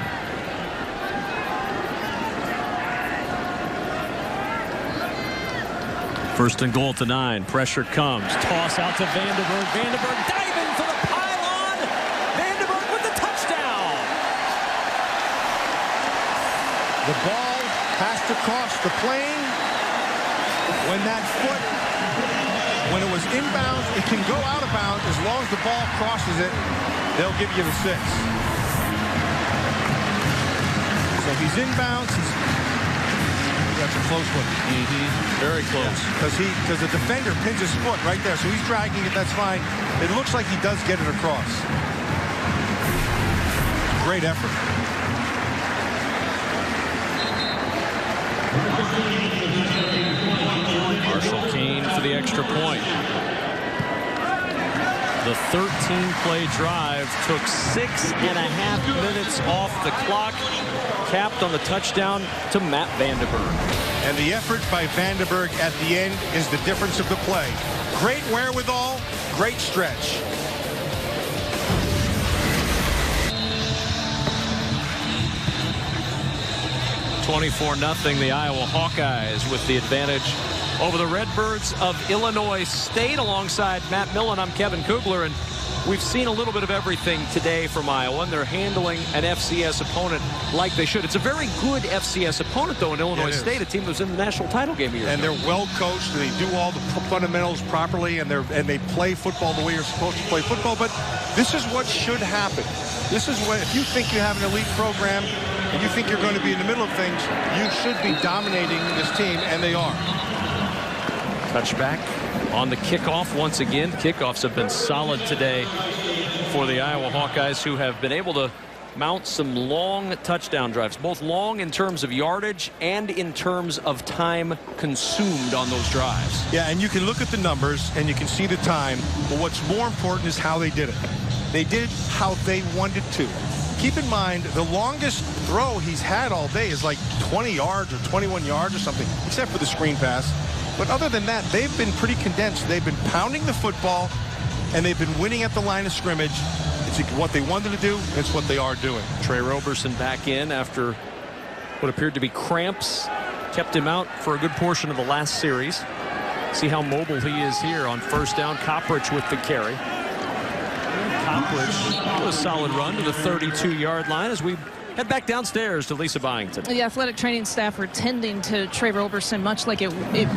A: First and goal at the 9. Pressure comes. Toss out to Vandenberg. Vandenberg diving for the pylon. Vandenberg with the touchdown.
C: The ball has to cross the plane. When that foot, when it was inbounds, it can go out of bounds. As long as the ball crosses it, they'll give you the 6. So if he's inbounds, that's a close one.
A: Very close.
C: Because the defender pins his foot right there, so he's dragging it. That's fine. It looks like he does get it across. Great effort.
A: Marshall Kane for the extra point. The 13-play drive took 6.5 minutes off the clock, capped on the touchdown to Matt Vandenberg.
C: And the effort by Vandenberg at the end is the difference of the play. Great wherewithal, great stretch.
A: 24-0, the Iowa Hawkeyes with the advantage over the Redbirds of Illinois State. Alongside Matt Millen, I'm Kevin Kugler, and we've seen a little bit of everything today from Iowa, and they're handling an FCS opponent like they should. It's a very good FCS opponent, though, in Illinois State, a team that was in the national title game a year ago.
C: They're well coached, and they do all the fundamentals properly, and they play football the way you're supposed to play football. But this is what should happen. This is what, if you think you have an elite program and you think you're going to be in the middle of things, you should be dominating this team, and they are.
A: Touchback on the kickoff once again. Kickoffs have been solid today for the Iowa Hawkeyes, who have been able to mount some long touchdown drives, both long in terms of yardage and in terms of time consumed on those drives.
C: Yeah, and you can look at the numbers and you can see the time, but what's more important is how they did it. They did it how they wanted to. Keep in mind, the longest throw he's had all day is like 20 yards or 21 yards or something, except for the screen pass. But other than that, they've been pretty condensed. They've been pounding the football, and they've been winning at the line of scrimmage. It's what they wanted to do. It's what they are doing.
A: Trey Roberson back in after what appeared to be cramps. Kept him out for a good portion of the last series. See how mobile he is here on first down. Coppridge with the carry. Coppridge, a solid run to the 32-yard line as we head back downstairs to Lisa Byington.
D: The athletic training staff were tending to Trey Roberson much like it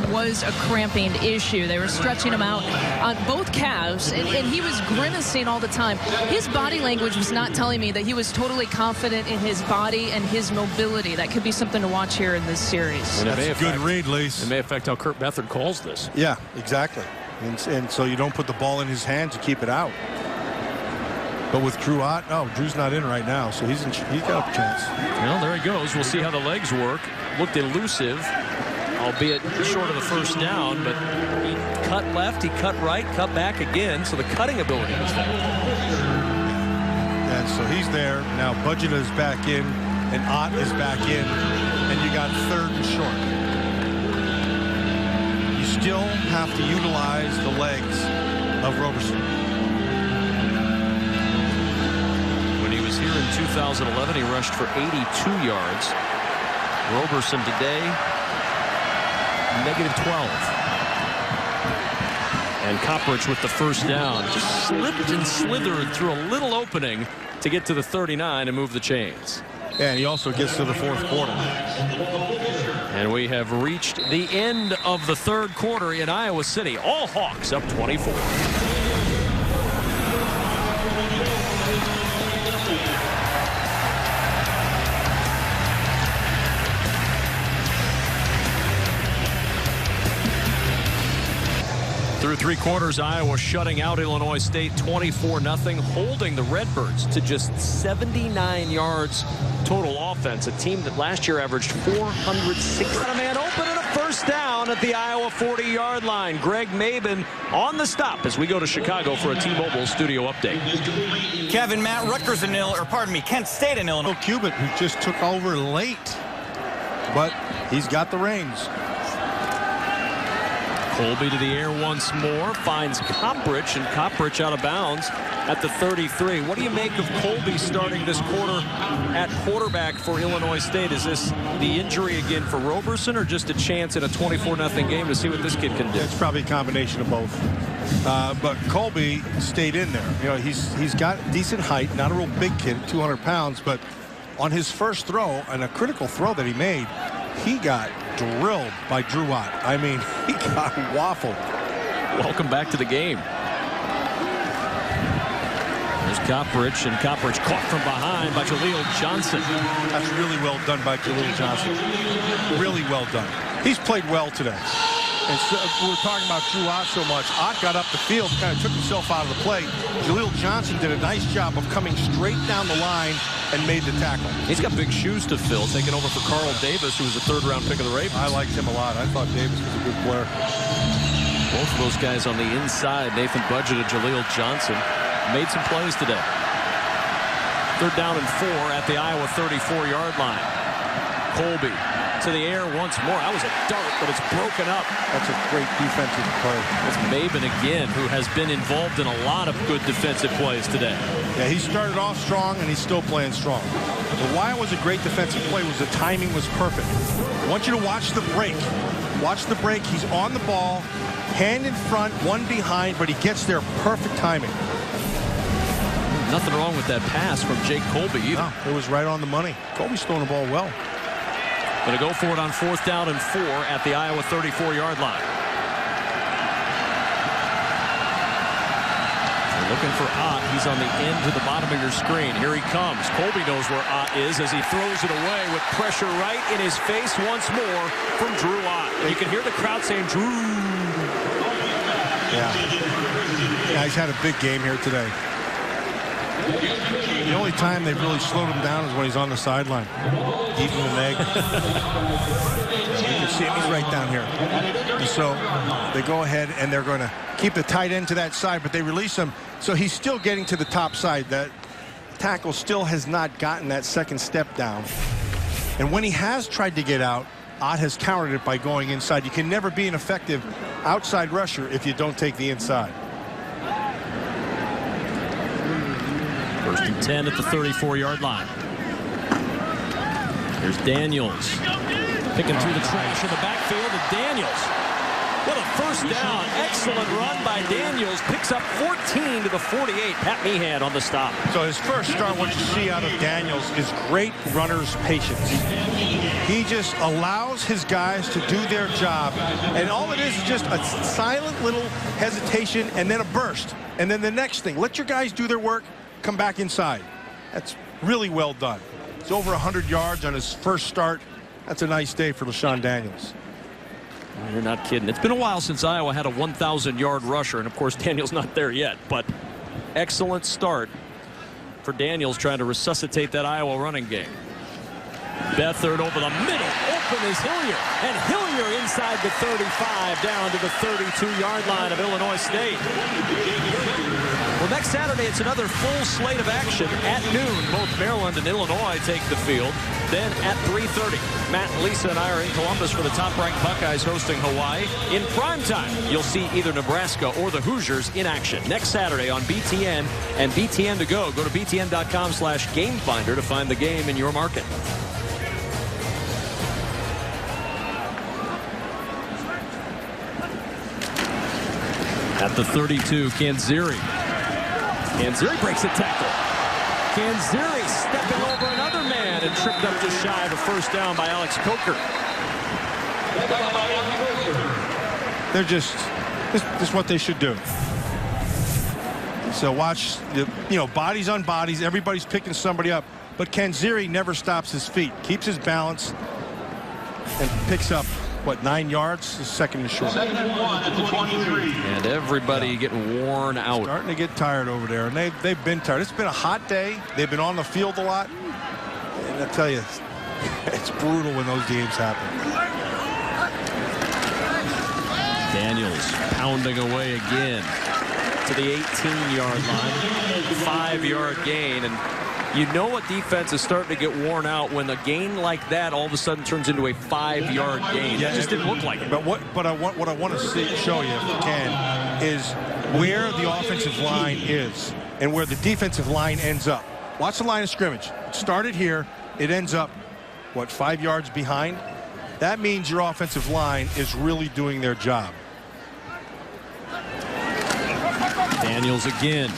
D: was a cramping issue. They were stretching him out on both calves, and he was grimacing all the time. His body language was not telling me that he was totally confident in his body and his mobility. That could be something to watch here in this series.
C: And that's a good read, Lise.
A: It may affect how Kurt Beathard calls this.
C: Yeah, exactly. And so you don't put the ball in his hands, you keep it out. But with Drew Ott, Drew's not in right now, so he's got a chance.
A: Well, there he goes. We'll see how the legs work. Looked elusive, albeit short of the first down, but he cut left, he cut right, cut back again, so the cutting ability is there.
C: And so he's there. Now Budget is back in, and Ott is back in, and you got third and short. You still have to utilize the legs of Roberson.
A: Here in 2011, he rushed for 82 yards. Roberson today, -12. And Coppridge with the first down. Just slipped and slithered through a little opening to get to the 39 and move the chains.
C: And he also gets to the fourth quarter.
A: And we have reached the end of the third quarter in Iowa City. All Hawks up 24. Through three quarters, Iowa shutting out Illinois State 24-0, holding the Redbirds to just 79 yards total offense. A team that last year averaged 406. A man open and a first down at the Iowa 40-yard line. Greg Maben on the stop as we go to Chicago for a T-Mobile studio update.
H: Kevin, Matt, Rutgers and Kent State and Illinois.
C: Cubitt, who just took over late, but he's got the reins.
A: Colby to the air once more, finds Coppridge, and Coppridge out of bounds at the 33. What do you make of Colby starting this quarter at quarterback for Illinois State? Is this the injury again for Roberson, or just a chance in a 24-0 game to see what this kid can do?
C: It's probably a combination of both. But Colby stayed in there. You know, he's got decent height, not a real big kid, 200 pounds, but on his first throw, and a critical throw that he made, he got drilled by Drew Ott. I mean, he got waffled.
A: Welcome back to the game. There's Coppridge, and Coppridge caught from behind by Jaleel Johnson.
C: That's really well done by Jaleel Johnson. Really well done. He's played well today. And so, we were talking about Drew Ott so much. Ott got up the field, kind of took himself out of the play. Jaleel Johnson did a nice job of coming straight down the line and made the tackle.
A: He's got big shoes to fill, taking over for Carl Davis, who was a third-round pick of the Ravens.
C: I liked him a lot. I thought Davis was a good player.
A: Both of those guys on the inside, Nathan Budget and Jaleel Johnson, made some plays today. Third down and 4 at the Iowa 34-yard line. Colby to the air once more. That was a dart, but it's broken up.
C: That's a great defensive play.
A: It's Maben again, who has been involved in a lot of good defensive plays today.
C: Yeah, he started off strong, and he's still playing strong. But why it was a great defensive play was the timing was perfect. I want you to watch the break. Watch the break. He's on the ball, hand in front, one behind, but he gets there perfect timing.
A: Nothing wrong with that pass from Jake Colby either.
C: No, it was right on the money. Colby's throwing the ball well.
A: Going to go for it on 4th down and 4 at the Iowa 34-yard line. They're looking for Ott. He's on the end to the bottom of your screen. Here he comes. Colby knows where Ott is as he throws it away with pressure right in his face once more from Drew Ott. You can hear the crowd saying, Drew.
C: Yeah, he's had a big game here today. The only time they've really slowed him down is when he's on the sideline, eating an egg. You can see him, he's right down here. And so they go ahead and they're going to keep the tight end to that side, but they release him. So he's still getting to the top side. That tackle still has not gotten that second step down. And when he has tried to get out, Ott has countered it by going inside. You can never be an effective outside rusher if you don't take the inside.
A: 1st and 10 at the 34-yard line. Here's Daniels. Picking through the trash in the backfield to Daniels. What a first down. Excellent run by Daniels. Picks up 14 to the 48. Pat Meehan on the stop.
C: So his first start, what you see out of Daniels is great runner's patience. He just allows his guys to do their job. And all it is just a silent little hesitation and then a burst. And then the next thing, let your guys do their work, come back inside. That's really well done. It's over 100 yards on his first start. That's a nice day for LaShawn Daniels.
A: You're not kidding. It's been a while since Iowa had a 1,000-yard rusher, and of course Daniels not there yet, but excellent start for Daniels trying to resuscitate that Iowa running game. Beathard over the middle. Open is Hillier, and Hillier inside the 35 down to the 32-yard line of Illinois State. Well, next Saturday, it's another full slate of action at noon. Both Maryland and Illinois take the field. Then at 3:30, Matt, Lisa, and I are in Columbus for the top-ranked Buckeyes hosting Hawaii. In primetime, you'll see either Nebraska or the Hoosiers in action next Saturday on BTN and BTN to go. Go to btn.com/gamefinder to find the game in your market. At the 32, Kanziri. Kanziri breaks a tackle. Kanziri stepping over another man and tripped up just shy of a first down by Alex Coker.
C: They're just, this is what they should do. So watch, bodies on bodies. Everybody's picking somebody up. But Kanziri never stops his feet. Keeps his balance and picks up, 9 yards? His second and short.
J: 2nd and 1 at the 23.
A: And everybody getting worn out.
C: Starting to get tired over there. And they've been tired. It's been a hot day. They've been on the field a lot. And I tell you, it's brutal when those games happen.
A: Daniels pounding away again to the 18-yard line. 5-yard gain. And you know what defense is starting to get worn out when a gain like that all of a sudden turns into a 5-yard gain.
C: Yeah,
A: it just didn't look like it.
C: But what I want to show you, if we can, is where the offensive line is and where the defensive line ends up. Watch the line of scrimmage. It started here. It ends up, 5 yards behind? That means your offensive line is really doing their job.
A: Daniels again.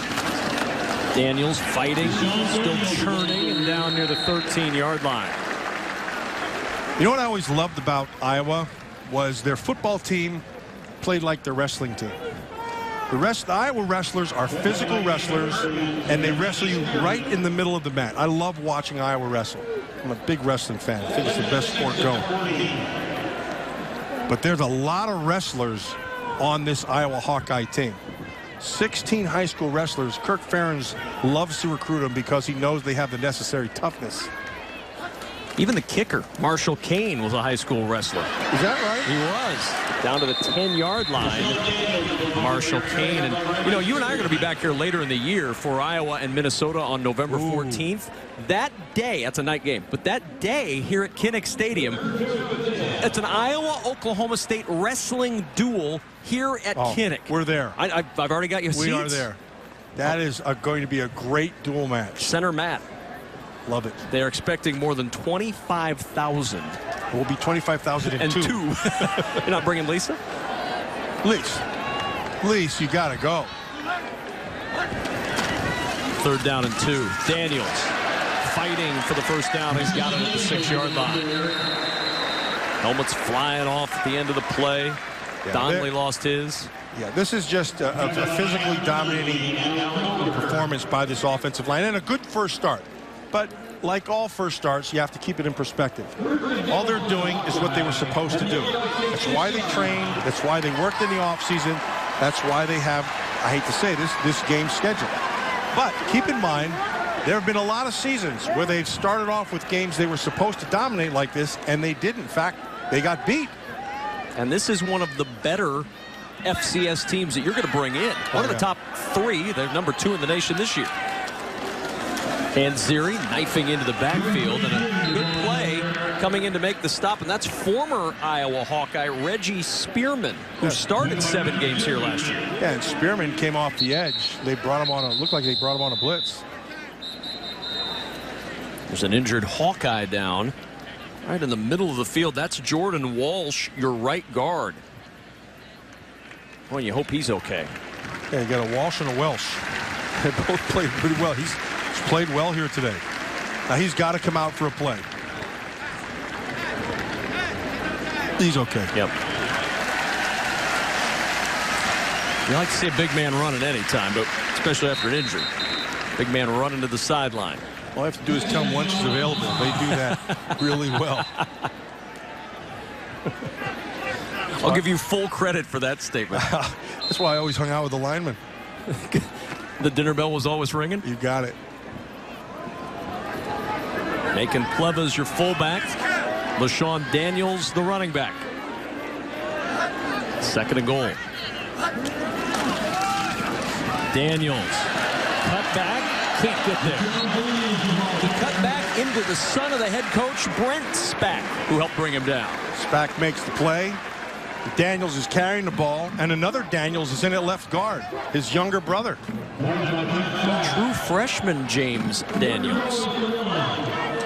A: Daniels fighting, still churning, and down near the 13-yard line.
C: You know what I always loved about Iowa was their football team played like their wrestling team. The Iowa wrestlers are physical wrestlers, and they wrestle you right in the middle of the mat. I love watching Iowa wrestle. I'm a big wrestling fan. I think it's the best sport going. But there's a lot of wrestlers on this Iowa Hawkeye team. 16 high school wrestlers. Kirk Ferentz loves to recruit them because he knows they have the necessary toughness.
A: Even the kicker, Marshall Kane, was a high school wrestler.
C: Is that right?
A: He was. Down to the 10-yard line, Marshall Kane. And, you and I are going to be back here later in the year for Iowa and Minnesota on November 14th. That day, that's a night game, but that day here at Kinnick Stadium, It's an Iowa-Oklahoma State wrestling duel here at Kinnick.
C: We're there.
A: I've already got your seats.
C: We are there. That is going to be a great duel match.
A: Center mat.
C: Love it.
A: They're expecting more than 25,000.
C: It will be 25,000 and two.
A: You're not bringing Lisa?
C: Lise, you got to go.
A: 3rd down and 2. Daniels fighting for the first down. He's got it at the 6-yard line. Helmets flying off at the end of the play.
C: Yeah,
A: Donnelly lost his.
C: Yeah, this is just a physically dominating performance by this offensive line and a good first start. But like all first starts, you have to keep it in perspective. All they're doing is what they were supposed to do. That's why they trained. That's why they worked in the offseason. That's why they have, I hate to say this game schedule. But keep in mind, there have been a lot of seasons where they've started off with games they were supposed to dominate like this, and they didn't. In fact, they got beat.
A: And this is one of the better FCS teams that you're going to bring in. One of the top 3. They're number 2 in the nation this year. And Ziri knifing into the backfield, and a good play coming in to make the stop, and that's former Iowa Hawkeye Reggie Spearman, who started 7 games here last year.
C: Yeah, and Spearman came off the edge. They brought him on looked like they brought him on a blitz.
A: There's an injured Hawkeye down right in the middle of the field. That's Jordan Walsh, your right guard. Well, you hope he's okay.
C: Yeah, you got a Walsh and a Welsh. They both played pretty well. He's played well here today. Now he's got to come out for a play. He's okay.
A: Yep. You like to see a big man run at any time, but especially after an injury. Big man running to the sideline.
C: All I have to do is tell them once he's available. They do that really well.
A: I'll give you full credit for that statement.
C: That's why I always hung out with the linemen.
A: The dinner bell was always ringing?
C: You got it.
A: Macon Pleva's your fullback. LaShawn Daniels, the running back. 2nd and goal. Daniels. Cut back. Can't get there. He cut back into the son of the head coach, Brent Spack, who helped bring him down.
C: Spack makes the play. Daniels is carrying the ball, and another Daniels is in at left guard, his younger brother.
A: True freshman James Daniels.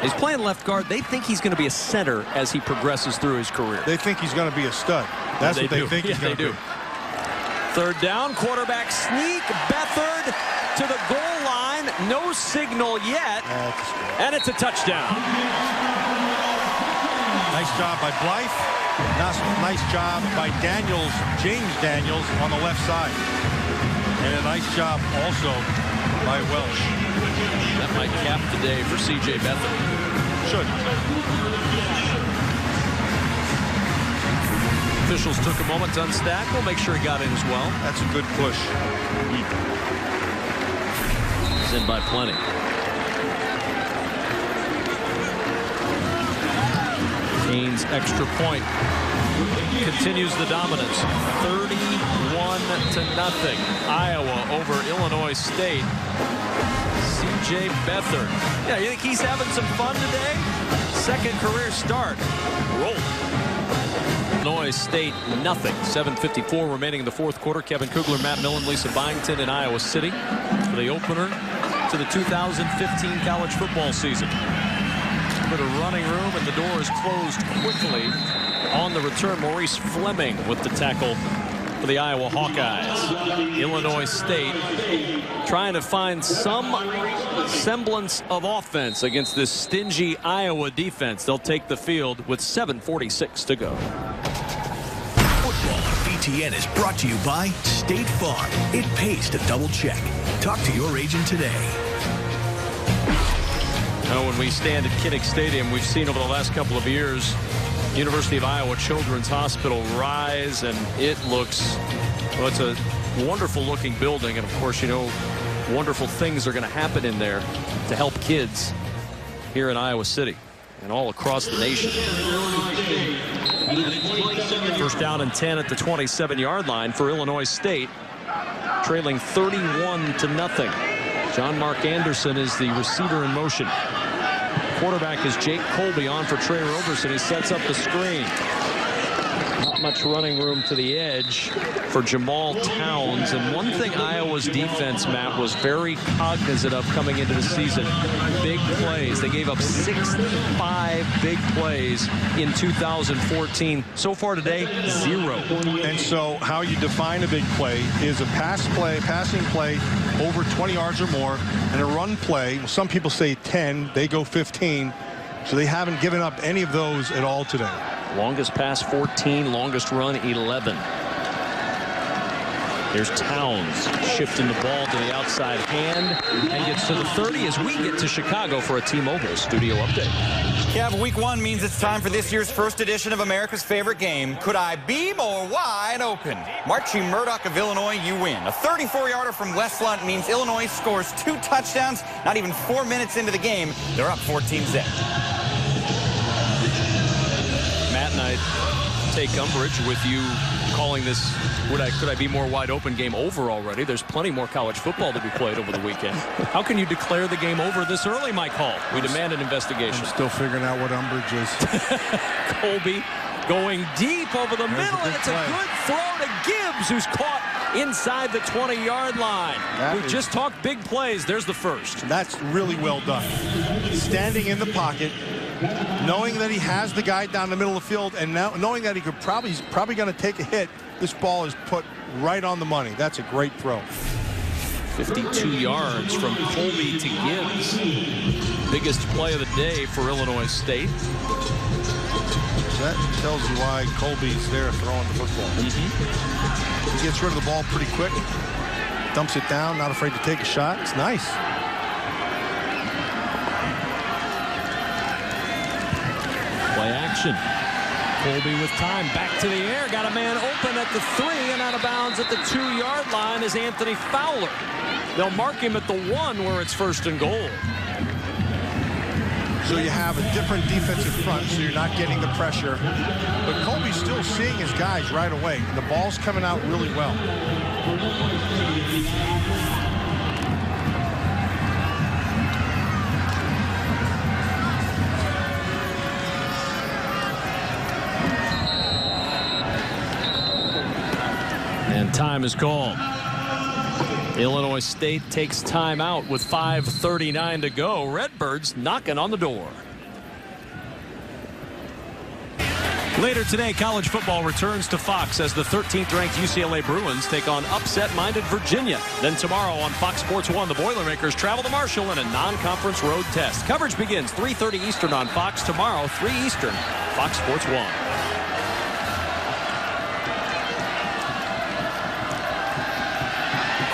A: He's playing left guard. They think he's going to be a center as he progresses through his career.
C: They think he's going to be a stud. That's what they think he's going to be.
A: 3rd down, quarterback sneak. Beathard to the goal line. No signal yet. And it's a touchdown.
C: Nice job by Blythe. Nice job by Daniels, James Daniels, on the left side. And a nice job also by Welsh.
A: That might cap the day for C.J. Beathard.
C: Should.
A: Officials took a moment to unstack. We'll make sure he got in as well.
C: That's a good push.
A: He's in by plenty. Kane's extra point continues the dominance. 31-0. Iowa over Illinois State. C.J. Beathard. Yeah, you think he's having some fun today? 2nd career start. Roll. Illinois State, nothing. 7:54 remaining in the 4th quarter. Kevin Kugler, Matt Millen, Lisa Byington in Iowa City for the opener to the 2015 college football season. A bit of running room, and the door is closed quickly. On the return, Maurice Fleming with the tackle for the Iowa Hawkeyes. Illinois State trying to find some semblance of offense against this stingy Iowa defense. They'll take the field with 7:46 to go.
G: Football on BTN is brought to you by State Farm. It pays to double check. Talk to your agent today.
A: Now, when we stand at Kinnick Stadium, we've seen over the last couple of years University of Iowa Children's Hospital rise, and it looks, well, it's a wonderful looking building, and of course, you know, wonderful things are going to happen in there to help kids here in Iowa City and all across the nation. 1st down and 10 at the 27-yard line for Illinois State, trailing 31-0. John Mark Anderson is the receiver in motion. Quarterback is Jake Colby on for Trey Roberson. He sets up the screen. much running room to the edge for Jamal Towns. And one thing Iowa's defense, Matt, was very cognizant of coming into the season. Big plays. They gave up 65 big plays in 2014. So far today, 0.
C: And so how you define a big play is a passing play over 20 yards or more, and a run play. Well, some people say 10. They go 15. So they haven't given up any of those at all today.
A: Longest pass 14, longest run 11. Here's Towns shifting the ball to the outside hand and gets to the 30 as we get to Chicago for a T-Mobile studio update.
H: Kev, week 1 means it's time for this year's first edition of America's favorite game. Could I be more wide open? Marchie Murdoch of Illinois, you win. A 34-yarder from West Lunt means Illinois scores 2 touchdowns. Not even 4 minutes into the game, they're up 14-zip.
A: Matt and I take umbrage with you calling this could I be more wide open game over already. There's plenty more college football to be played over the weekend. How can you declare the game over this early, Mike Hall? We demand an investigation.
C: I'm still figuring out what umbrage is.
A: Colby going deep over the middle, and it's a good throw to Gibbs, who's caught inside the 20-yard line. We just talked big plays. There's the first.
C: That's really well done. Standing in the pocket, knowing that he has the guy down the middle of the field, and now knowing that he's probably going to take a hit. This ball is put right on the money. That's a great throw.
A: 52 yards from Colby to Gibbs. Biggest play of the day for Illinois State.
C: That tells you why Colby's there throwing the football. He gets rid of the ball pretty quick. Dumps it down, not afraid to take a shot. It's nice.
A: Play action. Colby with time, back to the air, got a man open at the 3 and out of bounds at the 2-yard line is Anthony Fowler. They'll mark him at the 1 where it's 1st and goal.
C: So you have a different defensive front, so you're not getting the pressure. But Colby's still seeing his guys right away. The ball's coming out really well.
A: And time is called. Illinois State takes time out with 5:39 to go. Redbirds knocking on the door. Later today, college football returns to Fox as the 13th-ranked UCLA Bruins take on upset-minded Virginia. Then tomorrow on Fox Sports 1, the Boilermakers travel to Marshall in a non-conference road test. Coverage begins 3:30 Eastern on Fox tomorrow, 3 Eastern, Fox Sports 1.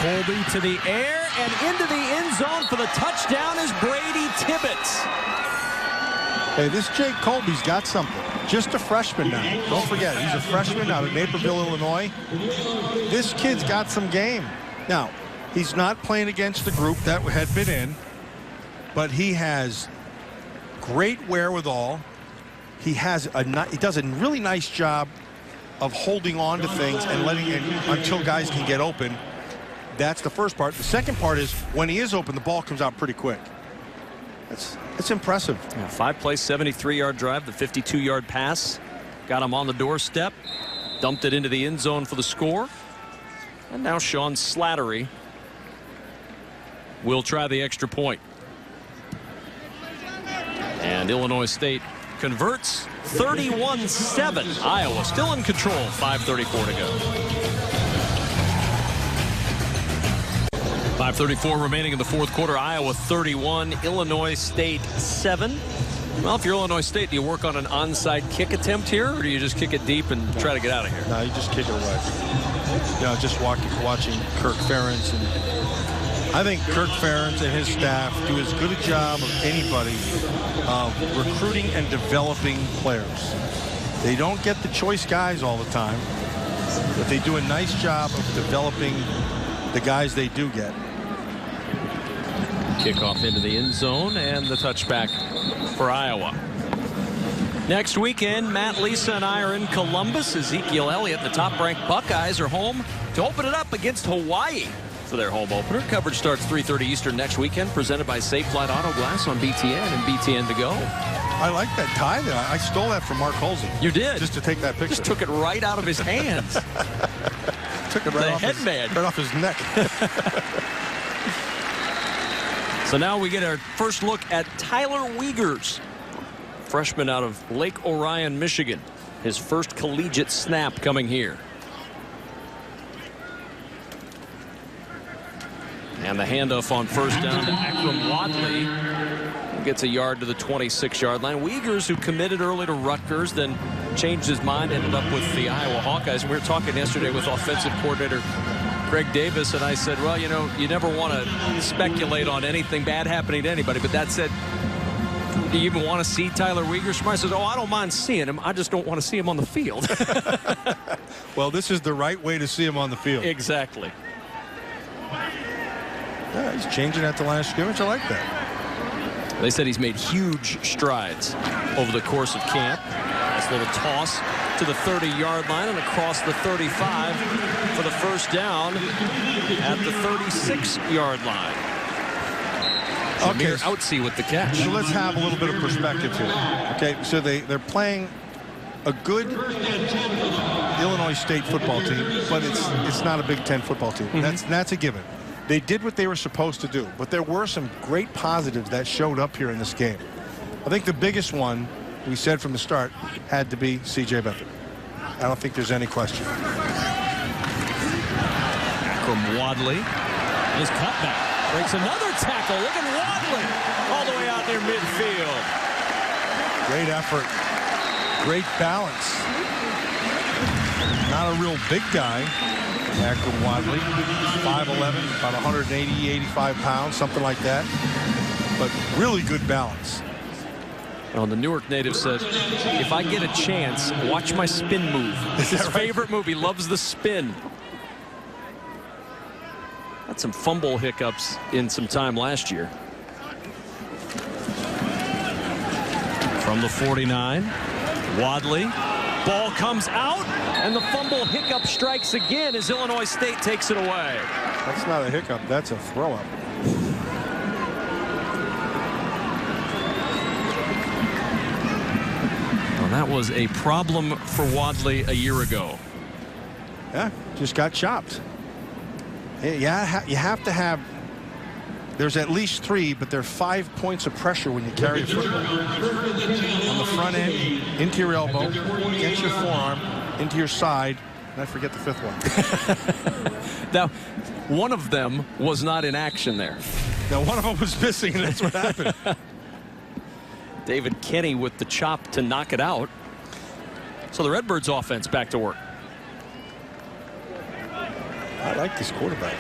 A: Colby to the air and into the end zone for the touchdown is Brady Tibbetts.
C: Hey, this Jake Colby's got something. Just a freshman now. Don't forget, he's a freshman out of Naperville, Illinois. This kid's got some game. Now, he's not playing against the group that had been in, but he has great wherewithal. He does a really nice job of holding on to things and letting it until guys can get open. That's the first part. The second part is when he is open, the ball comes out pretty quick. It's impressive.
A: Yeah, 5-play, 73-yard drive. The 52-yard pass got him on the doorstep. Dumped it into the end zone for the score. And now Sean Slattery will try the extra point. And Illinois State converts 31-7. Iowa still in control. 5:34 to go. 5:34 remaining in the fourth quarter. Iowa 31, Illinois State 7. Well, if you're Illinois State, do you work on an onside kick attempt here, or do you just kick it deep and try to get out of here?
C: No, you just kick it away. You know, just watching Kirk Ferentz, and I think Kirk Ferentz and his staff do as good a job of anybody of recruiting and developing players. They don't get the choice guys all the time, but they do a nice job of developing the guys they do get.
A: Kickoff into the end zone and the touchback for Iowa. Next weekend, Matt, Lisa, and I are in Columbus. Ezekiel Elliott, the top-ranked Buckeyes, are home to open it up against Hawaii. for their home opener. Coverage starts 3:30 Eastern next weekend, presented by Safe Flight Auto Glass on BTN and BTN to go.
C: I like that tie there. I stole that from Mark Holsey.
A: You did?
C: Just to take that picture.
A: Just took it right out of his hands.
C: Took it right off his neck.
A: So now we get our first look at Tyler Wiegers, freshman out of Lake Orion, Michigan. His first collegiate snap coming here. And the handoff on first down to Akram Wadley, who gets a yard to the 26-yard line. Wiegers, who committed early to Rutgers, then changed his mind, ended up with the Iowa Hawkeyes. We were talking yesterday with offensive coordinator Greg Davis, and I said, well, you know, you never want to speculate on anything bad happening to anybody. But that said, do you even want to see Tyler Wiegers? Somebody says, oh, I don't mind seeing him. I just don't want to see him on the field.
C: Well, this is the right way to see him on the field.
A: Exactly.
C: Yeah, he's changing at the line of scrimmage. I like that.
A: They said he's made huge strides over the course of camp. This little toss to the 30-yard line and across the 35 for the first down at the 36-yard line.
C: Okay,
A: Outsee with the catch.
C: So let's have a little bit of perspective here. Okay, so they're playing a good Illinois State football team, but it's not a Big Ten football team. That's a given. They did what they were supposed to do, but there were some great positives that showed up here in this game. I think the biggest one, we said from the start, had to be C.J. Beathard. I don't think there's any question.
A: Akram Wadley, his cutback, breaks another tackle. Look at Wadley all the way out near midfield.
C: Great effort, great balance. Not a real big guy. Akram Wadley, 5'11", about 180, 85 pounds, something like that. But really good balance.
A: Well, the Newark native said, if I get a chance, watch my spin move. It's his favorite move. He loves the spin. Had some fumble hiccups in some time last year. From the 49, Wadley. Ball comes out, and the fumble hiccup strikes again as Illinois State takes it away.
C: That's not a hiccup. That's a throw-up.
A: Well, that was a problem for Wadley a year ago.
C: Yeah, just got chopped. Yeah, you have to have. There's at least 3, but there are 5 points of pressure when you carry a football. On the front end, into your elbow, against your forearm, into your side, and I forget the 5th one.
A: Now, one of them was not in action there.
C: Now, one of them was missing, and that's what happened.
A: David Kenny with the chop to knock it out. So the Redbirds offense back to work.
C: I like this quarterback.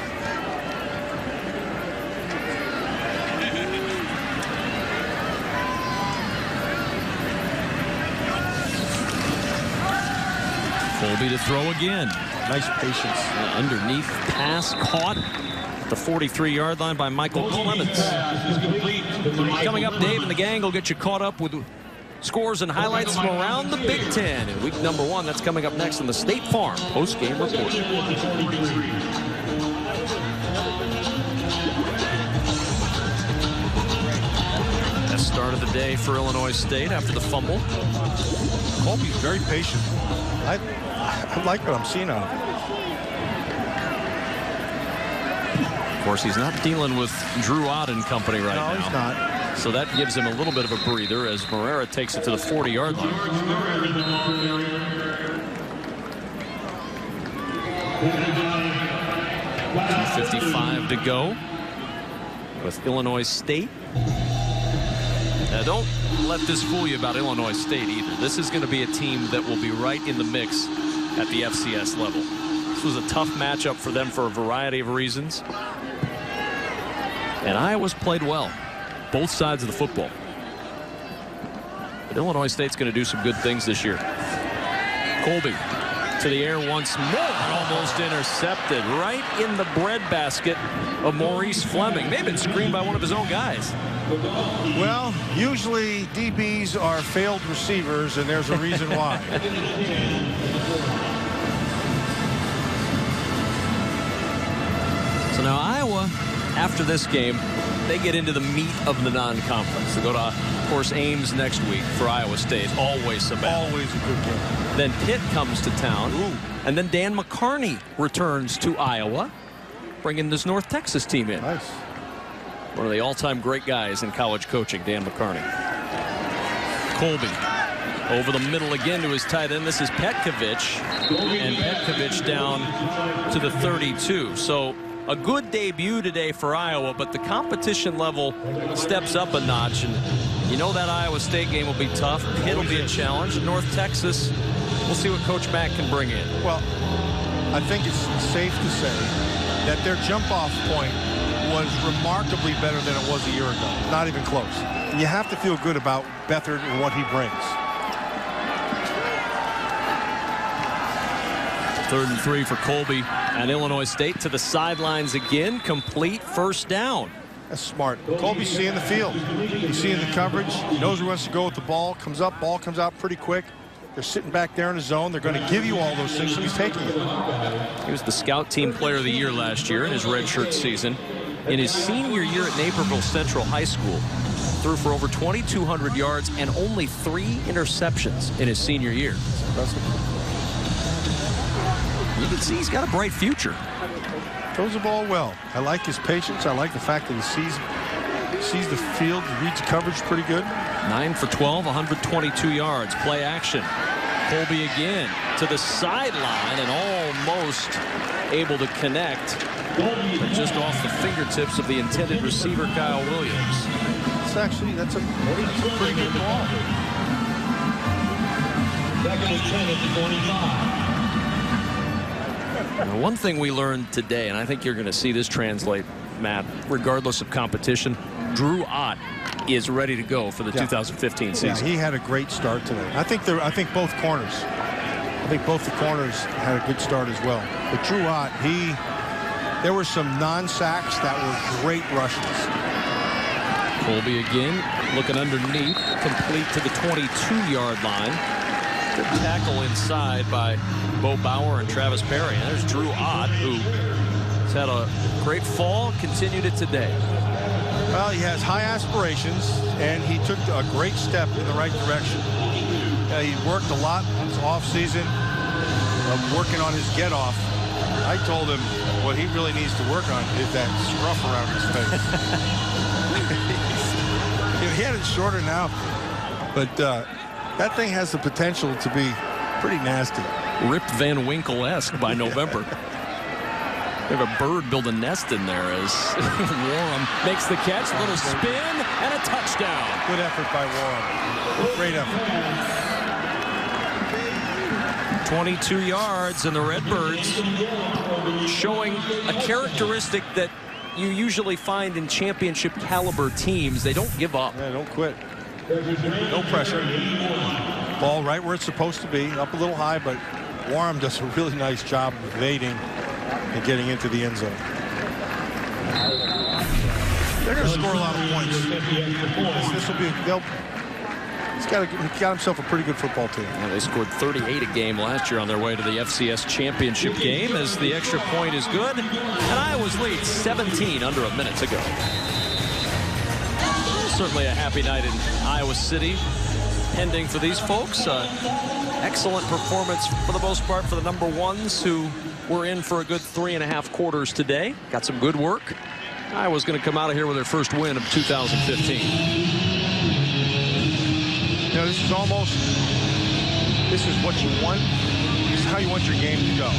A: Colby to throw again.
C: Nice patience.
A: Underneath pass caught at the 43-yard line by Michael Clements. Coming up, Dave and the gang will get you caught up with scores and highlights from around the Big Ten in week number 1. That's coming up next on the State Farm post-game report. Best start of the day for Illinois State after the fumble.
C: Colby's very patient. I like what I'm seeing out of him.
A: Of course, he's not dealing with Drew Ott and company right now.
C: No, he's not.
A: So that gives him a little bit of a breather as Morera takes it to the 40-yard line. 2:55 to go with Illinois State. Now, don't let this fool you about Illinois State either. This is going to be a team that will be right in the mix at the FCS level. This was a tough matchup for them for a variety of reasons. And Iowa's played well, both sides of the football. But Illinois State's going to do some good things this year. Colby to the air once more, almost intercepted right in the breadbasket of Maurice Fleming. May have been screened by one of his own guys.
C: Well, usually DBs are failed receivers, and there's a reason why.
A: So So now Iowa, after this game, they get into the meat of the non-conference. They go to, of course, Ames next week for Iowa State. Always a battle.
C: Always a good game.
A: Then Pitt comes to town.
C: Ooh.
A: And then Dan McCarney returns to Iowa, bringing this North Texas team in.
C: Nice.
A: One of the all-time great guys in college coaching, Dan McCarney. Colby over the middle again to his tight end. This is Petkovic, and Petkovic down to the 32. So a good debut today for Iowa, but the competition level steps up a notch. And you know that Iowa State game will be tough. Pitt will be a challenge. North Texas, we'll see what Coach Mack can bring in.
C: Well, I think it's safe to say that their jump-off point was remarkably better than it was a year ago. Not even close. And you have to feel good about Beathard and what he brings.
A: 3rd and 3 for Colby and Illinois State to the sidelines again. Complete first down.
C: That's smart. Colby's seeing the field. He's seeing the coverage. He knows where he wants to go with the ball. Comes up, ball comes out pretty quick. They're sitting back there in the zone. They're going to give you all those things, so he's taking it.
A: He was the Scout Team Player of the Year last year in his redshirt season. In his senior year at Naperville Central High School, threw for over 2,200 yards and only 3 interceptions in his senior year.
C: That's impressive.
A: You can see he's got a bright future.
C: Throws the ball well. I like his patience. I like the fact that he sees the field, reads coverage pretty good.
A: 9 for 12, 122 yards. Play action. Colby again to the sideline and almost able to connect, but just off the fingertips of the intended receiver, Kyle Williams.
C: That's a pretty good ball.
A: Now, one thing we learned today, and I think you're going to see this translate, Matt, regardless of competition, Drew Ott is ready to go for the 2015 season.
C: Yeah, he had a great start today. I think both corners. I think both the corners had a good start as well. But Drew Ott, there were some non-sacks that were great rushes.
A: Colby again looking underneath, complete to the 22-yard line. Good tackle inside by Bo Bauer and Travis Perry. And there's Drew Ott, who has had a great fall, continued it today.
C: Well, he has high aspirations, and he took a great step in the right direction. He worked a lot this offseason, working on his get-off. I told him what he really needs to work on is that scruff around his face. He had it shorter now, but that thing has the potential to be pretty nasty.
A: Rip Van Winkle-esque by November. We have a bird build a nest in there as Warham makes the catch, a little spin, and a touchdown.
C: Good effort by Warham. Great effort.
A: 22 yards, and the Redbirds showing a characteristic that you usually find in championship caliber teams. They don't give up.
C: Yeah, don't quit. No pressure. Ball right where it's supposed to be, up a little high, but Warham does a really nice job of evading and getting into the end zone. They're going to score a lot of points. This will be. He's got himself a pretty good football team.
A: Well, they scored 38 a game last year on their way to the FCS championship game, as the extra point is good, and Iowa's lead 17 under a minute to go. Certainly a happy night in Iowa City pending for these folks. Excellent performance for the most part for the number ones, who were in for a good 3.5 quarters today. Got some good work. Iowa's going to come out of here with their first win of 2015.
C: You know, this is what you want. This is how you want your game to go.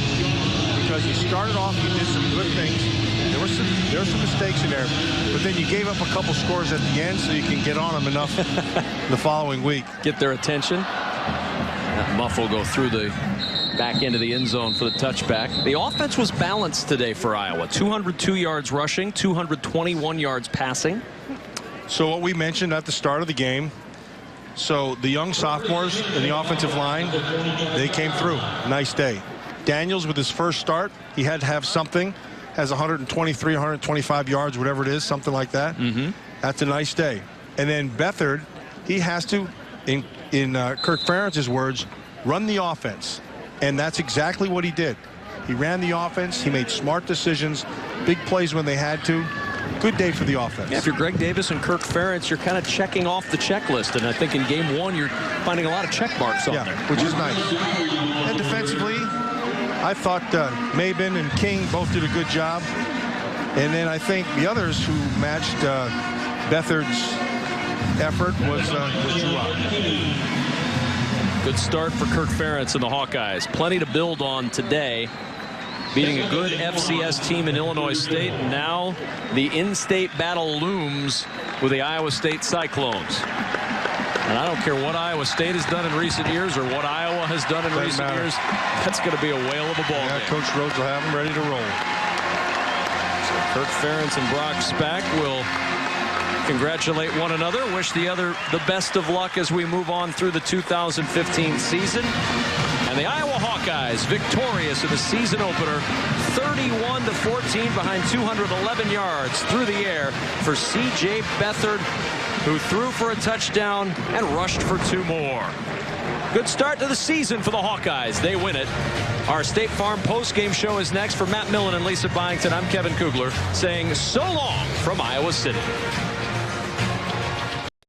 C: Because you started off, you did some good things. There were some mistakes in there, but then you gave up a couple scores at the end so you can get on them enough the following week.
A: Get their attention. That muff will go through the back end of the end zone for the touchback. The offense was balanced today for Iowa. 202 yards rushing, 221 yards passing.
C: So what we mentioned at the start of the game, so the young sophomores in the offensive line, they came through. Nice day. Daniels, with his first start, he had to have something. Has 123, 125 yards, whatever it is, something like that. That's a nice day. And then Beathard, he has to, in Kirk Ferentz's words, run the offense. And that's exactly what he did. He ran the offense. He made smart decisions. big plays when they had to. Good day for the offense.
A: Yeah, if you're Greg Davis and Kirk Ferentz, you're kind of checking off the checklist. And I think in game one, you're finding a lot of check marks on there.
C: Which is nice. And defensively, I thought Mabin and King both did a good job. And then I think the others who matched Beathard's effort was Giroux.
A: Good start for Kirk Ferentz and the Hawkeyes. Plenty to build on today. Beating a good FCS team in Illinois State. And now the in-state battle looms with the Iowa State Cyclones. And I don't care what Iowa State has done in recent years or what Iowa has done in recent years. That's going to be a whale of a ball game.
C: Coach Rhodes will have them ready to roll.
A: So Kirk Ferentz and Brock Spack will congratulate one another. Wish the other the best of luck as we move on through the 2015 season. And the Iowa Hawkeyes victorious in the season opener, 31-14 behind 211 yards through the air for C.J. Beathard, who threw for a touchdown and rushed for 2 more. Good start to the season for the Hawkeyes. They win it. Our State Farm post-game show is next. For Matt Millen and Lisa Byington, I'm Kevin Kugler saying so long from Iowa City.